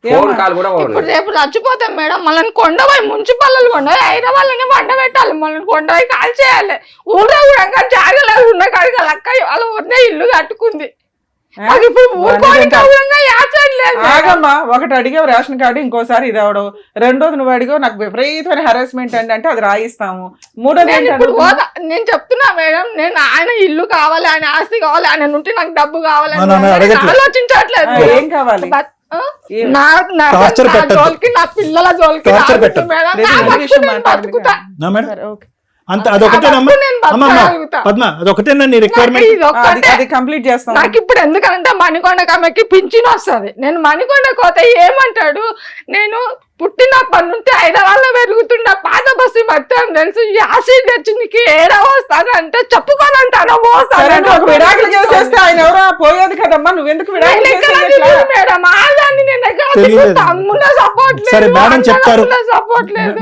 ఫోన్ కాల్ కూడా ఇప్పుడు రేపు చచ్చిపోతాం మేడం. మళ్ళీ కొండపోయి మున్సిపల్ కొండపోయి అయిన వాళ్ళని వండ పెట్టాలి, మళ్ళీ కొండపోయి కాల్ చేయాలి. ఊళ్ళో కూడా జాగలేదు ఉన్న కాడికి లక్క వాళ్ళ ఊరినే ఇల్లు కట్టుకుంది. ఆగమ్మా, ఒకటి అడిగావు రేషన్ కార్డు, ఇంకోసారి ఇది అవడం, రెండోది నువ్వు అడిగావు నాకు విపరీతమైన హెరాస్మెంట్ అంటే అది రాయిస్తాము, మూడోది నేను చెప్తున్నా మేడం, నేను ఆయన ఇల్లు కావాలి, ఆయన ఆస్తి కావాలి, ఆయన నుండి నాకు డబ్బు కావాలి ఆలోచించట్లేదు. ఏం కావాలి? నా జోలికి, నా పిల్లల జోలికి కంప్లీట్ చేస్తాను. నాకు ఇప్పుడు ఎందుకంటే మణికొండకి ఆమెకి పింఛన్ వస్తుంది. నేను మణికొండకి పోతే ఏమంటాడు, నేను పుట్టినప్పటి నుంచి హైదరాబాద్ లో పెరుగుతున్న పాత బస్సు మొత్తం తెలుసు, యాసిడ్ తెచ్చి నీకు ఏడా వస్తాను అంటే చెప్పుకోనంటాను. విడాకులు చేసేస్తే ఆయన ఎవరో పోయేది కదమ్మా, నువ్వెందుకు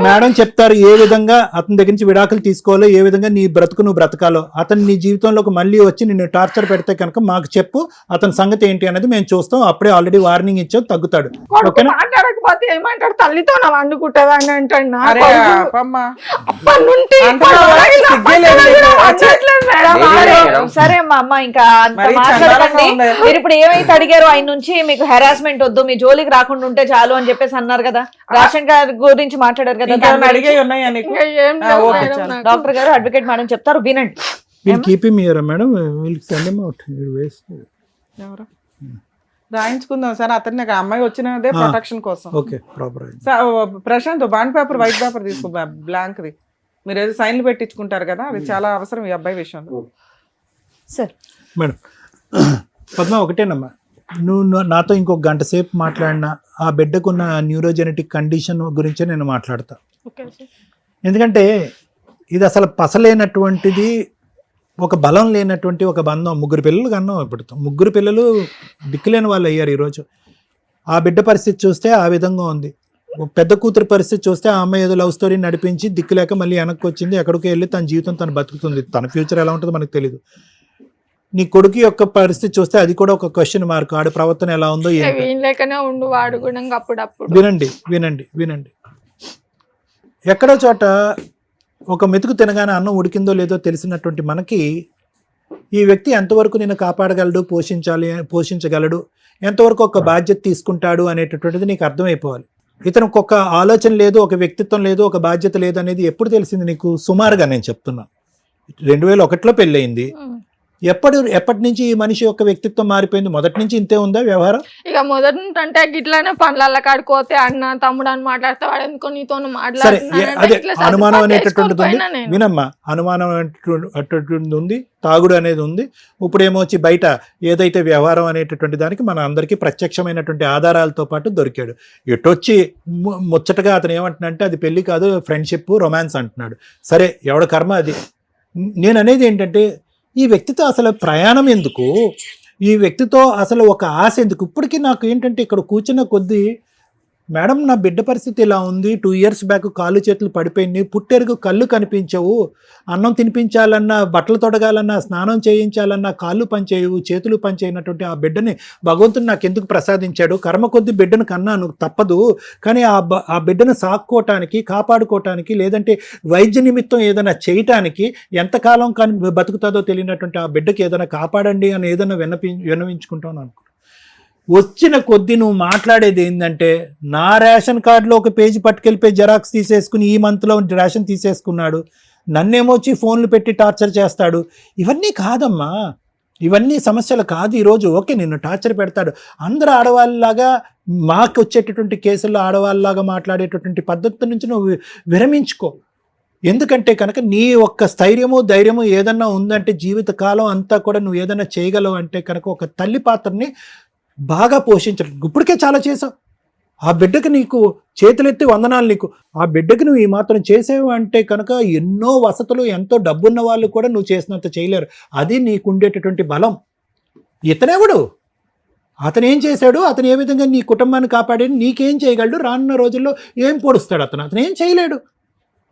మేడం చెప్తారు ఏ విధంగా అతని దగ్గర నుంచి విడాకులు తీసుకోవాలో, ఏ విధంగా నీ బ్రతుకు నువ్వు బ్రతకాలో. అతను నీ జీవితంలోకి మళ్ళీ వచ్చి నిన్ను టార్చర్ పెడితే కనుక మాకు చెప్పు, అతని సంగతి ఏంటి అనేది మేము చూస్తాం. అప్పుడే ఆల్రెడీ వార్నింగ్ ఇచ్చావు, తగ్గుతాడు. మాట్లాడకపోతే ఏమంటాడు, తల్లితో వండుకుంటా అని అంటాడు. సరే అమ్మా, ఇంకా మాట్లాడకండి. మీరు ఇప్పుడు ఏమైతే అడిగారో ఆయన నుంచి, మీకు హెరాస్మెంట్ వద్దు, మీ జోలికి రాకుండా ఉంటే చాలు అని చెప్పేసి అన్నారు కదా. రేషన్ కార్డు గురించి మాట్లాడారు కదా. డాక్టర్ గారు, అడ్వకేట్ మేడం చెప్తారు, వినండి. రాయించుకుందాం సార్, అతన్ని అమ్మాయి వచ్చినదే ప్రొటెక్షన్ కోసం. Prashant bond paper, white paper తీసుకో, బ్లాంక్ ది. మీరు ఏదో సైన్లు పెట్టించుకుంటారు కదా, అది చాలా అవసరం ఈ అబ్బాయి విషయంలో. సార్ మేడం పద్మ, ఒకటేనమ్మా, నువ్వు నాతో ఇంకొక గంట సేపు మాట్లాడినా ఆ బిడ్డకున్న న్యూరోజెనెటిక్ కండిషన్ గురించే నేను మాట్లాడతా. ఎందుకంటే ఇది అసలు పసలేనటువంటిది, ఒక బలం లేనటువంటి ఒక బంధం. ముగ్గురు పిల్లలు కన్నాం. ఇప్పుడు ముగ్గురు పిల్లలు దిక్కులేని వాళ్ళు అయ్యారు ఈరోజు. ఆ బిడ్డ పరిస్థితి చూస్తే ఆ విధంగా ఉంది. పెద్ద కూతురు పరిస్థితి చూస్తే ఆ అమ్మాయి ఏదో లవ్ స్టోరీ నడిపించి దిక్కులేక మళ్ళీ వెనక్కి వచ్చింది, ఎక్కడికి వెళ్ళి తన జీవితం తను బతుకుతుంది. తన ఫ్యూచర్ ఎలా ఉంటుందో మనకు తెలియదు. నీ కొడుకు యొక్క పరిస్థితి చూస్తే అది కూడా ఒక క్వశ్చన్ మార్క్. ఆడి ప్రవర్తన ఎలా ఉందో వినండి వినండి వినండి. ఎక్కడో చోట ఒక మెతుకు తినగానే అన్నం ఉడికిందో లేదో తెలిసినటువంటి మనకి ఈ వ్యక్తి ఎంతవరకు నిన్ను కాపాడగలడు, పోషించగలడు, ఎంతవరకు ఒక బాధ్యత తీసుకుంటాడు అనేటటువంటిది నీకు అర్థమైపోవాలి. ఇతనికి ఒక ఆలోచన లేదు, ఒక వ్యక్తిత్వం లేదు, ఒక బాధ్యత లేదు అనేది ఎప్పుడు తెలిసింది నీకు? సుమారుగా నేను చెప్తున్నా 2001లో పెళ్ళయింది. ఎప్పటి నుంచి ఈ మనిషి యొక్క వ్యక్తిత్వం మారిపోయింది? మొదటి నుంచి ఇంతే ఉందా వ్యవహారం? ఇక మొదటి నుంచి అంటే గిట్లానే పనుల కాడిపోతే అన్న తమ్ముడు అని మాట్లాడితే వాడు ఎందుకో నీతో సరే, అదే అనుమానం అనేటటువంటిది ఉంది. వినమ్మా, అనుమానం అనేటటువంటిది ఉంది, తాగుడు అనేది ఉంది. ఇప్పుడు ఏమొచ్చి బయట ఏదైతే వ్యవహారం అనేటటువంటి దానికి మన అందరికీ ప్రత్యక్షమైనటువంటి ఆధారాలతో పాటు దొరికాడు. ఎటొచ్చి ముచ్చటగా అతను ఏమంటున్నాడంటే అది పెళ్లి కాదు, ఫ్రెండ్షిప్, రొమాన్స్ అంటున్నాడు. సరే, ఎవడ కర్మ అది. నేను అనేది ఏంటంటే ఈ వ్యక్తితో అసలు ప్రయాణం ఎందుకు, ఈ వ్యక్తితో అసలు ఒక ఆశ ఎందుకు? ఇప్పటికీ నాకు ఏంటంటే ఇక్కడ కూర్చున్న కొద్దీ, మేడం నా బిడ్డ పరిస్థితి ఇలా ఉంది, 2 years బ్యాక్ కాళ్ళు చేతులు పడిపోయింది, పుట్టెరుగు కళ్ళు కనిపించవు, అన్నం తినిపించాలన్నా, బట్టలు తొడగాలన్నా, స్నానం చేయించాలన్నా కాళ్ళు పనిచేయవు, చేతులు పనిచేయనటువంటి ఆ బిడ్డని భగవంతుడు నాకు ఎందుకు ప్రసాదించాడు? కర్మ కొద్ది బిడ్డను కన్నాను, తప్పదు. కానీ ఆ బిడ్డను సాక్కోవటానికి, కాపాడుకోవటానికి, లేదంటే వైద్య నిమిత్తం ఏదైనా చేయటానికి ఎంతకాలం కానీ బతుకుతుందో తెలియనటువంటి ఆ బిడ్డకి ఏదైనా కాపాడండి అని ఏదైనా విన్నవించుకుంటాను అనుకో. వచ్చిన కొద్దీ నువ్వు మాట్లాడేది ఏంటంటే నా రేషన్ కార్డులో ఒక పేజీ పట్టుకెళ్ళిపోయి జెరాక్స్ తీసేసుకుని ఈ మంత్లో రేషన్ తీసేసుకున్నాడు, నన్నేమొచ్చి ఫోన్లు పెట్టి టార్చర్ చేస్తాడు. ఇవన్నీ కాదమ్మా, ఇవన్నీ సమస్యలు కాదు. ఈరోజు ఓకే నిన్ను టార్చర్ పెడతాడు, అందరూ ఆడవాళ్ళలాగా మాకు వచ్చేటటువంటి కేసుల్లో ఆడవాళ్ళలాగా మాట్లాడేటటువంటి పద్ధతి నుంచి నువ్వు విరమించుకో. ఎందుకంటే కనుక నీ ఒక్క స్థైర్యము, ధైర్యము ఏదన్నా ఉందంటే జీవితకాలం అంతా కూడా నువ్వు ఏదైనా చేయగలవు అంటే కనుక ఒక తల్లి పాత్రని బాగా పోషించడం. ఇప్పటికే చాలా చేసావు. ఆ బిడ్డకి నీకు చేతులెత్తి వందనాలు. నీకు ఆ బిడ్డకి నువ్వు ఈ మాత్రం చేసేవు అంటే కనుక ఎన్నో వసతులు, ఎంతో డబ్బున్న వాళ్ళు కూడా నువ్వు చేసినంత చేయలేరు. అది నీకు ఉండేటటువంటి బలం. ఇతనెవడు? అతను ఏం చేశాడు? అతను ఏ విధంగా నీ కుటుంబాన్ని కాపాడి నీకేం చేయగలడు? రానున్న రోజుల్లో ఏం పొడుస్తాడు అతను ఏం చేయలేడు.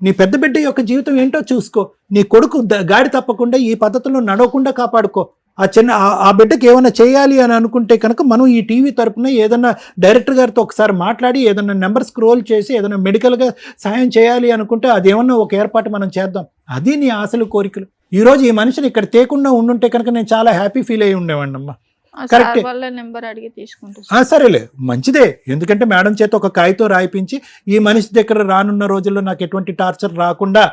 నీ పెద్ద బిడ్డ యొక్క జీవితం ఏంటో చూసుకో. నీ కొడుకు గాడి తప్పకుండా ఈ పద్ధతిలో నడవకుండా కాపాడుకో. ఆ బిడ్డకి ఏమైనా చేయాలి అని అనుకుంటే కనుక మనం ఈ టీవీ తరపున ఏదైనా డైరెక్టర్ గారితో ఒకసారి మాట్లాడి ఏదైనా నెంబర్ స్క్రోల్ చేసి ఏదైనా మెడికల్గా సాయం చేయాలి అనుకుంటే అది ఏమన్నా ఒక ఏర్పాటు మనం చేద్దాం. అది నీ ఆశలు, కోరికలు. ఈరోజు ఈ మనిషిని ఇక్కడ తేకుండా ఉండుంటే కనుక నేను చాలా హ్యాపీ ఫీల్ అయ్యి ఉండేవాడిని అమ్మా. కరెక్ట్, సరేలే, మంచిదే. ఎందుకంటే మేడం చేత ఒక కాగితం రాయిపించి ఈ మనిషి దగ్గర రానున్న రోజుల్లో నాకు ఎటువంటి టార్చర్ రాకుండా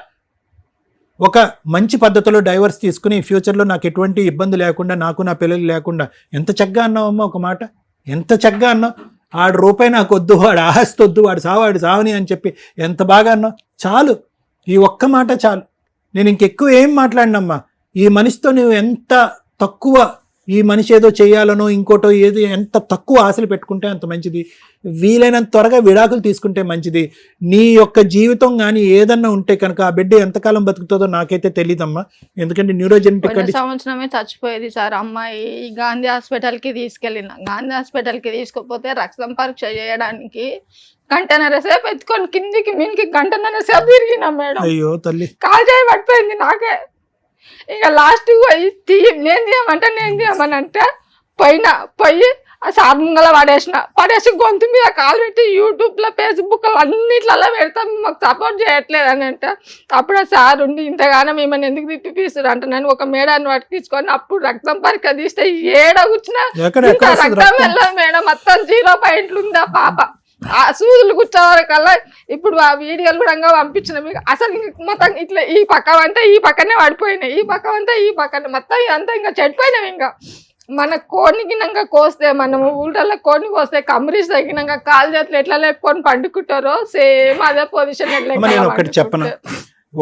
ఒక మంచి పద్ధతిలో డైవర్స్ తీసుకుని ఫ్యూచర్లో నాకు ఎటువంటి ఇబ్బంది లేకుండా, నాకు నా పిల్లలు లేకుండా. ఎంత చక్కగా అన్నావమ్మా ఒక మాట, ఎంత చక్కగా అన్నావు. ఆడు రూపాయి నాకు వద్దు, వాడు ఆస్తి వద్దు, వాడు సావని అని చెప్పి ఎంత బాగా అన్నావు. చాలు, ఈ ఒక్క మాట చాలు. నేను ఇంకెక్కువ ఏం మాట్లాడినమ్మా. ఈ మనిషితో నువ్వు ఎంత తక్కువ, ఈ మనిషి ఏదో చేయాలనో ఇంకోటో ఏది ఎంత తక్కువ ఆశలు పెట్టుకుంటే అంత మంచిది. వీలైనంత త్వరగా విడాకులు తీసుకుంటే మంచిది. నీ యొక్క జీవితం కానీ ఏదన్నా ఉంటే కనుక ఆ బిడ్డ ఎంతకాలం బతుకుతుందో నాకైతే తెలియదమ్మా. ఎందుకంటే న్యూరోజెనెటిక్ సంవత్సరమే చచ్చిపోయేది సార్ అమ్మాయి. గాంధీ హాస్పిటల్కి తీసుకెళ్ళిన, గాంధీ హాస్పిటల్కి తీసుకుపోతే రక్తం పరీక్ష చేయడానికి గంటన్నర సేపు ఎత్తుకొని కిందికి మీనికి గంటన్నర సేపు తిరిగినా మేడం. అయ్యో తల్లి, కాల్ చేయి పడిపోయింది నాకే. ఇక లాస్ట్ పోయి నేను తీయమని అంటే పోయి ఆ సార్ ముంగల పడేసి గొంతు మీద కాలు పెట్టి యూట్యూబ్లో, ఫేస్బుక్లో అన్నిట్లలో పెడతాం, మాకు సపోర్ట్ చేయట్లేదు అని అంటే అప్పుడు ఆ సార్ ఉండి ఇంతగానో మిమ్మల్ని ఎందుకు తిప్పిపిస్తారు అంటే నేను ఒక మేడాన్ని పట్టుకొచ్చుకొని అప్పుడు రక్తం పరీక్ష తీస్తే ఏడ కూర్చున్నా రక్తం వెళ్ళదు మేడం, మొత్తం 0 పాయింట్లు ఉంది ఆ పాప. ఆ సూదులు కూర్చోవరకల్లా ఇప్పుడు ఆ వీడియోలు కూడా పంపించిన మీకు. అసలు మొత్తం ఇట్లా ఈ పక్క అంతా ఈ పక్కనే పడిపోయినాయి, ఈ పక్క అంతా ఈ పక్కనే, మొత్తం ఇదంతా ఇంకా చెడిపోయినాం. ఇంకా మన కోడిని గినంగా కోస్తే, మనము ఊళ్ళల్లో కోడిని కోస్తే కమరీస్ తగినంగా కాలు చేతులు ఎట్లా లేపుకొని పండుకుంటారో సేమ్ అదే పొజిషన్. నేను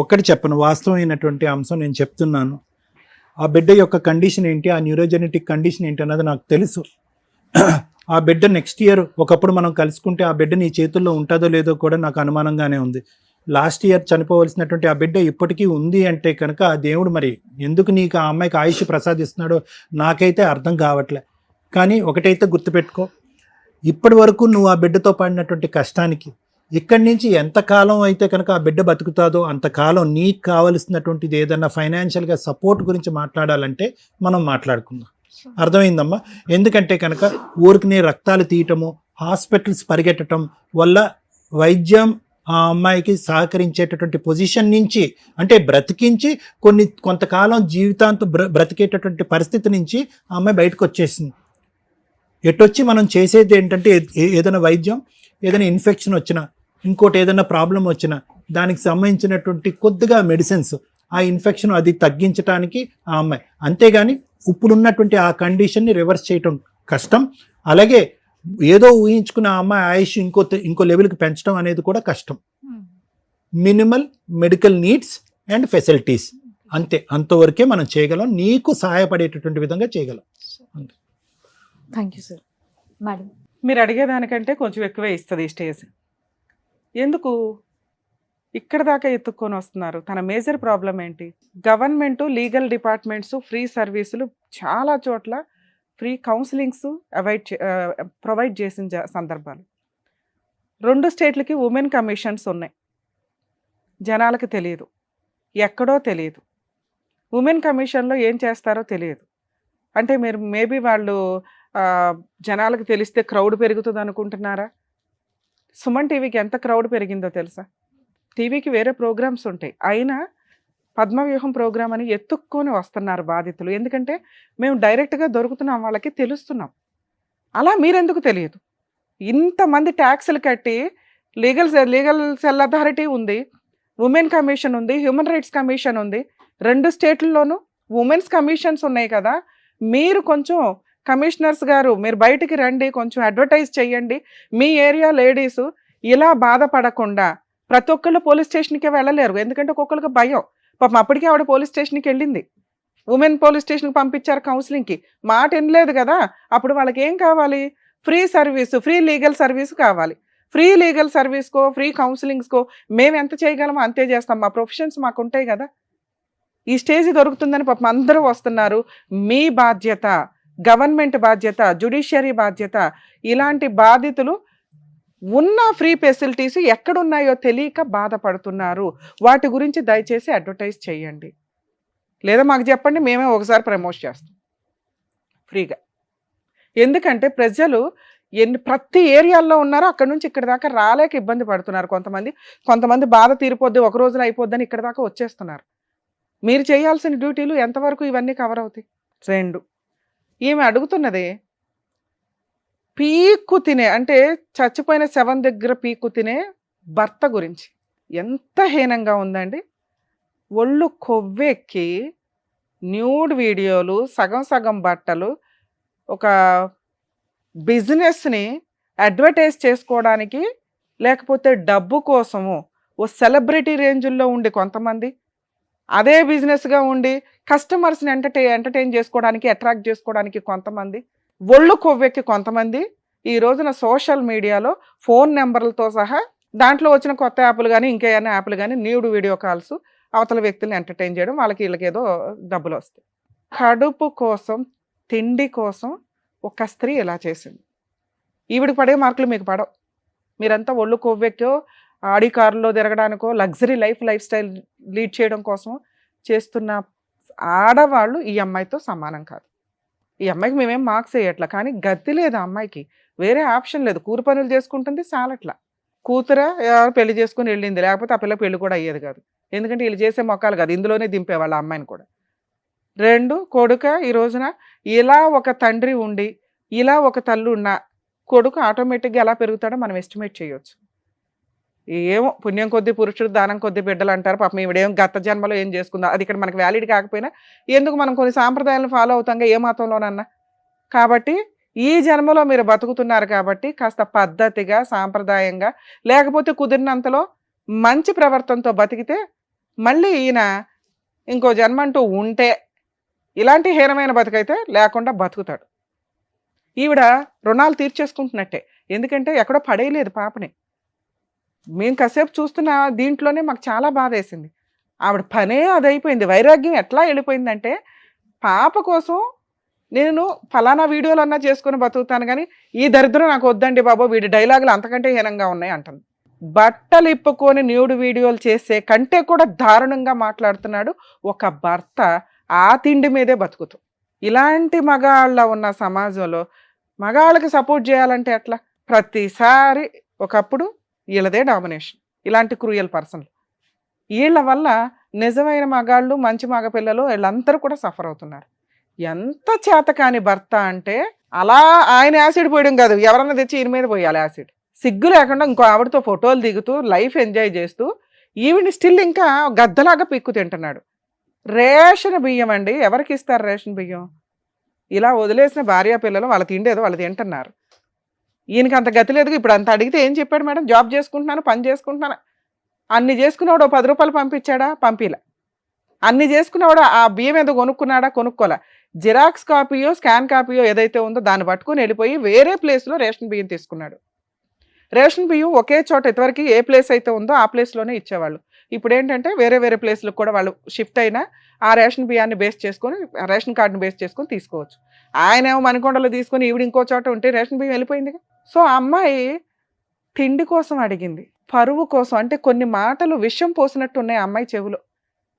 ఒక్కటి చెప్పను వాస్తవమైనటువంటి అంశం నేను చెప్తున్నాను. ఆ బిడ్డ యొక్క కండిషన్ ఏంటి, ఆ న్యూరోజెనెటిక్ కండిషన్ ఏంటి అన్నది నాకు తెలుసు. ఆ బిడ్డ నెక్స్ట్ ఇయర్ ఒకప్పుడు మనం కలుసుకుంటే ఆ బిడ్డ నీ చేతుల్లో ఉంటుందో లేదో కూడా నాకు అనుమానంగానే ఉంది. లాస్ట్ ఇయర్ చనిపోవలసినటువంటి ఆ బిడ్డ ఇప్పటికీ ఉంది అంటే కనుక ఆ దేవుడు మరి ఎందుకు నీకు ఆ అమ్మాయికి ఆయుష్ ప్రసాదిస్తున్నాడో నాకైతే అర్థం కావట్లే. కానీ ఒకటైతే గుర్తుపెట్టుకో, ఇప్పటి వరకు నువ్వు ఆ బిడ్డతో పడినటువంటి కష్టానికి ఇక్కడి నుంచి ఎంతకాలం అయితే కనుక ఆ బిడ్డ బతుకుతాదో అంతకాలం నీకు కావలసినటువంటిది ఏదన్నా ఫైనాన్షియల్గా సపోర్ట్ గురించి మాట్లాడాలంటే మనం మాట్లాడుకుందాం. అర్థమైందమ్మా? ఎందుకంటే కనుక ఊరికి రక్తాలు తీయటము, హాస్పిటల్స్ పరిగెట్టడం వల్ల వైద్యం ఆ అమ్మాయికి సహకరించేటటువంటి పొజిషన్ నుంచి, అంటే బ్రతికించి కొంతకాలం జీవితాంతం బ్రతికేటటువంటి పరిస్థితి నుంచి ఆ అమ్మాయి బయటకు వచ్చేసింది. ఎటొచ్చి మనం చేసేది ఏంటంటే ఏదైనా వైద్యం, ఏదైనా ఇన్ఫెక్షన్ వచ్చినా, ఇంకోటి ఏదైనా ప్రాబ్లం వచ్చినా దానికి సంబంధించినటువంటి కొద్దిగా మెడిసిన్స్, ఆ ఇన్ఫెక్షన్ అది తగ్గించడానికి ఆ అమ్మాయి, అంతేగాని ఇప్పుడున్నటువంటి ఆ కండిషన్ని రివర్స్ చేయటం కష్టం. అలాగే ఏదో ఊహించుకున్న ఆ అమ్మాయి ఆయుష్ ఇంకో లెవెల్కి పెంచడం అనేది కూడా కష్టం. Minimal medical needs and facilities, అంతవరకే మనం చేయగలం, నీకు సహాయపడేటటువంటి విధంగా చేయగలం. Thank you sir. మేడం, మీరు అడిగేదానికంటే కొంచెం ఎక్కువే ఇస్తుంది ఈ స్టేజ్. ఎందుకు ఇక్కడ దాకా ఎత్తుక్కొని వస్తున్నారు? తన మేజర్ ప్రాబ్లం ఏంటి? గవర్నమెంట్ లీగల్ డిపార్ట్మెంట్స్ ఫ్రీ సర్వీసులు చాలా చోట్ల ఫ్రీ కౌన్సిలింగ్స్ ప్రొవైడ్ చేసిన సందర్భాలు. 2 స్టేట్లకి ఉమెన్ కమిషన్స్ ఉన్నాయి. జనాలకు తెలియదు, ఎక్కడో తెలియదు. ఉమెన్ కమిషన్లో ఏం చేస్తారో తెలియదు. అంటే మీరు మేబీ వాళ్ళు జనాలకు తెలిస్తే క్రౌడ్ పెరుగుతుంది అనుకుంటున్నారా? సుమన్ టీవీకి ఎంత క్రౌడ్ పెరిగిందో తెలుసా? టీవీకి వేరే ప్రోగ్రామ్స్ ఉంటాయి, అయినా పద్మవ్యూహం ప్రోగ్రామ్ అని ఎత్తుక్కొని వస్తున్నారు బాధితులు. ఎందుకంటే మేము డైరెక్ట్గా దొరుకుతున్నాం, వాళ్ళకి తెలుస్తున్నాం. అలా మీరెందుకు తెలియదు? ఇంతమంది ట్యాక్సులు కట్టి లీగల్ సెల్ అథారిటీ ఉంది, ఉమెన్ కమిషన్ ఉంది, హ్యూమన్ రైట్స్ కమిషన్ ఉంది. 2 స్టేట్లలోనూ ఉమెన్స్ కమిషన్స్ ఉన్నాయి కదా. మీరు కొంచెం కమిషనర్స్ గారు మీరు బయటికి రండి, కొంచెం అడ్వర్టైజ్ చేయండి. మీ ఏరియా లేడీస్ ఇలా బాధపడకుండా, ప్రతి ఒక్కళ్ళు పోలీస్ స్టేషన్కే వెళ్ళలేరు, ఎందుకంటే ఒక్కొక్కరికి భయం. పాపం అప్పటికే ఆవిడ పోలీస్ స్టేషన్కి వెళ్ళింది, ఉమెన్ పోలీస్ స్టేషన్కి పంపించారు కౌన్సిలింగ్కి, మాట వినలేదు కదా. అప్పుడు వాళ్ళకి ఏం కావాలి? Free service, free legal service కావాలి. ఫ్రీ లీగల్ సర్వీస్కో, ఫ్రీ కౌన్సిలింగ్స్కో మేము ఎంత చేయగలమో అంతే చేస్తాం, మా ప్రొఫెషన్స్ మాకు ఉంటాయి కదా. ఈ స్టేజ్ దొరుకుతుందని పాపం అందరూ వస్తున్నారు. మీ బాధ్యత, గవర్నమెంట్ బాధ్యత, జ్యుడిషియరీ బాధ్యత. ఇలాంటి బాధితులు ఉన్న ఫ్రీ ఫెసిలిటీస్ ఎక్కడున్నాయో తెలియక బాధపడుతున్నారు. వాటి గురించి దయచేసి అడ్వర్టైజ్ చేయండి, లేదా మాకు చెప్పండి, మేమే ఒకసారి ప్రమోట్ చేస్తాం ఫ్రీగా. ఎందుకంటే ప్రజలు ప్రతి ఏరియాల్లో ఉన్నారో అక్కడ నుంచి ఇక్కడ దాకా రాలేక ఇబ్బంది పడుతున్నారు. కొంతమంది బాధ తీరిపోద్ది, ఒక రోజులో అయిపోద్దని ఇక్కడ దాకా వచ్చేస్తున్నారు. మీరు చేయాల్సిన డ్యూటీలు ఎంతవరకు ఇవన్నీ కవర్ అవుతాయి? 2, ఈమె అడుగుతున్నది పీక్కు తినే, అంటే చచ్చిపోయిన శవం దగ్గర పీక్కు తినే భర్త గురించి. ఎంత హీనంగా ఉందండి. ఒళ్ళు కొవ్వెక్కి న్యూడ్ వీడియోలు, సగం బట్టలు, ఒక బిజినెస్ని అడ్వర్టైజ్ చేసుకోవడానికి, లేకపోతే డబ్బు కోసము ఓ సెలబ్రిటీ రేంజుల్లో ఉండి కొంతమంది, అదే బిజినెస్గా ఉండి కస్టమర్స్ని ఎంటర్టైన్ చేసుకోవడానికి, అట్రాక్ట్ చేసుకోవడానికి కొంతమంది, ఒళ్ళు కొవ్వెక్కి కొంతమంది ఈ రోజున సోషల్ మీడియాలో ఫోన్ నెంబర్లతో సహా దాంట్లో వచ్చిన కొత్త యాప్లు కానీ ఇంకేమైనా యాప్లు కానీ న్యూడ్ వీడియో కాల్స్ అవతల వ్యక్తులను ఎంటర్టైన్ చేయడం, వాళ్ళకి వీళ్ళకి ఏదో డబ్బులు వస్తాయి. కడుపు కోసం, తిండి కోసం ఒక స్త్రీ ఇలా చేసింది. ఈవిడికి పడే మార్కులు మీకు పడవు. మీరంతా ఒళ్ళు కొవ్వెక్కో, ఆడి కారులో తిరగడానికో, లగ్జరీ లైఫ్ స్టైల్ లీడ్ చేయడం కోసం చేస్తున్న ఆడవాళ్ళు ఈ అమ్మాయితో సమానం కాదు. ఈ అమ్మాయికి మేమేం మార్క్స్ వేయట్లా, కానీ గతి లేదు ఆ అమ్మాయికి, వేరే ఆప్షన్ లేదు. కూలి పనులు చేసుకుంటుంది, చాలట్లా. కూతుర పెళ్లి చేసుకుని వెళ్ళింది, లేకపోతే ఆ పిల్ల పెళ్లి కూడా అయ్యేది కాదు. ఎందుకంటే వీళ్ళు చేసే మొక్కలు కాదు, ఇందులోనే దింపేవాళ్ళ అమ్మాయిని కూడా. 2 కొడుక ఈ రోజున ఇలా ఒక తండ్రి ఉండి, ఇలా ఒక తల్లి ఉన్న కొడుకు ఆటోమేటిక్గా ఎలా పెరుగుతాడో మనం ఎస్టిమేట్ చేయొచ్చు. ఏమో పుణ్యం కొద్ది పురుషుడు, దానం కొద్ది బిడ్డలు అంటారు. పాపం ఇవిడేం గత జన్మలో ఏం చేసుకుందాం, అది ఇక్కడ మనకు వ్యాలిడ్ కాకపోయినా ఎందుకు, మనం కొన్ని సాంప్రదాయాలను ఫాలో అవుతాంగా ఏ మతంలోనన్నా. కాబట్టి ఈ జన్మలో మీరు బతుకుతున్నారు కాబట్టి కాస్త పద్ధతిగా, సాంప్రదాయంగా, లేకపోతే కుదిరినంతలో మంచి ప్రవర్తనతో బతికితే మళ్ళీ ఈయన ఇంకో జన్మ అంటూ ఉంటే ఇలాంటి హీనమైన బతుకైతే లేకుండా బతుకుతాడు. ఈవిడ రుణాలు తీర్చేసుకుంటున్నట్టే, ఎందుకంటే ఎక్కడో పడేయలేదు పాపని. మేము కాసేపు చూస్తున్న దీంట్లోనే మాకు చాలా బాధ వేసింది. ఆవిడ పనే అదైపోయింది. వైరాగ్యం ఎట్లా వెళ్ళిపోయిందంటే, పాప కోసం నేను ఫలానా వీడియోలు అన్నా చేసుకుని బతుకుతాను, కానీ ఈ దరిద్రం నాకు వద్దండి బాబో, వీడి డైలాగులు అంతకంటే హీనంగా ఉన్నాయి అంటుంది. బట్టలు ఇప్పుకొని న్యూడ్ వీడియోలు చేసే కంటే కూడా దారుణంగా మాట్లాడుతున్నాడు ఒక భర్త. ఆ తిండి మీదే బతుకుతూ ఇలాంటి మగాళ్ళ ఉన్న సమాజంలో మగాళ్ళకి సపోర్ట్ చేయాలంటే ఎట్లా? ప్రతిసారి ఒకప్పుడు వీళ్ళదే డామినేషన్. ఇలాంటి క్రూయల్ పర్సన్లు. వీళ్ళ వల్ల నిజమైన మగాళ్ళు, మంచి మగపిల్లలు వీళ్ళందరూ కూడా సఫర్ అవుతున్నారు. ఎంత చేతకాని భర్త అంటే అలా ఆయన యాసిడ్ పోయడం కాదు, ఎవరన్నా తెచ్చి ఈయన మీద పోయాలి యాసిడ్. సిగ్గు లేకుండా ఇంకో ఆవిడతో ఫోటోలు దిగుతూ లైఫ్ ఎంజాయ్ చేస్తూ ఈవిని స్టిల్ ఇంకా గద్దలాగా పిక్కు తింటున్నాడు. రేషన్ బియ్యం అండి, ఎవరికి ఇస్తారు రేషన్ బియ్యం? ఇలా వదిలేసిన భార్య పిల్లలు వాళ్ళ తిండేదో వాళ్ళు తింటున్నారు. ఈయనకి అంత గతి లేదు. ఇప్పుడు అంత అడిగితే ఏం చెప్పాడు మేడం? జాబ్ చేసుకుంటున్నాను, పని చేసుకుంటున్నాను. అన్ని చేసుకున్నవాడు 10 రూపాయలు పంపించాడా? పంపిలా. అన్ని చేసుకున్నవాడు ఆ బియ్యం ఏదో కొనుక్కున్నాడా? కొనుక్కోలే. జిరాక్స్ కాపీయో స్కాన్ కాపీయో ఏదైతే ఉందో దాన్ని పట్టుకుని వెళ్ళిపోయి వేరే ప్లేస్లో రేషన్ బియ్యం తీసుకున్నాడు. రేషన్ బియ్యం ఒకే చోట ఇదివరకు ఏ ప్లేస్ అయితే ఉందో ఆ ప్లేస్లోనే ఇచ్చేవాళ్ళు. ఇప్పుడు ఏంటంటే వేరే వేరే ప్లేస్లకు కూడా వాళ్ళు షిఫ్ట్ అయినా ఆ రేషన్ బియ్యాన్ని బేస్ చేసుకొని, రేషన్ కార్డుని బేస్ చేసుకొని తీసుకోవచ్చు. ఆయన ఏమో మణికొండలో తీసుకొని ఈవిడ ఇంకో చోట ఉంటే రేషన్ బియ్యం వెళ్ళిపోయింది. సో ఆ అమ్మాయి తిండి కోసం అడిగింది, పరువు కోసం. అంటే కొన్ని మాటలు విషం పోసినట్టు ఉన్నాయి ఆ అమ్మాయి చెవులో,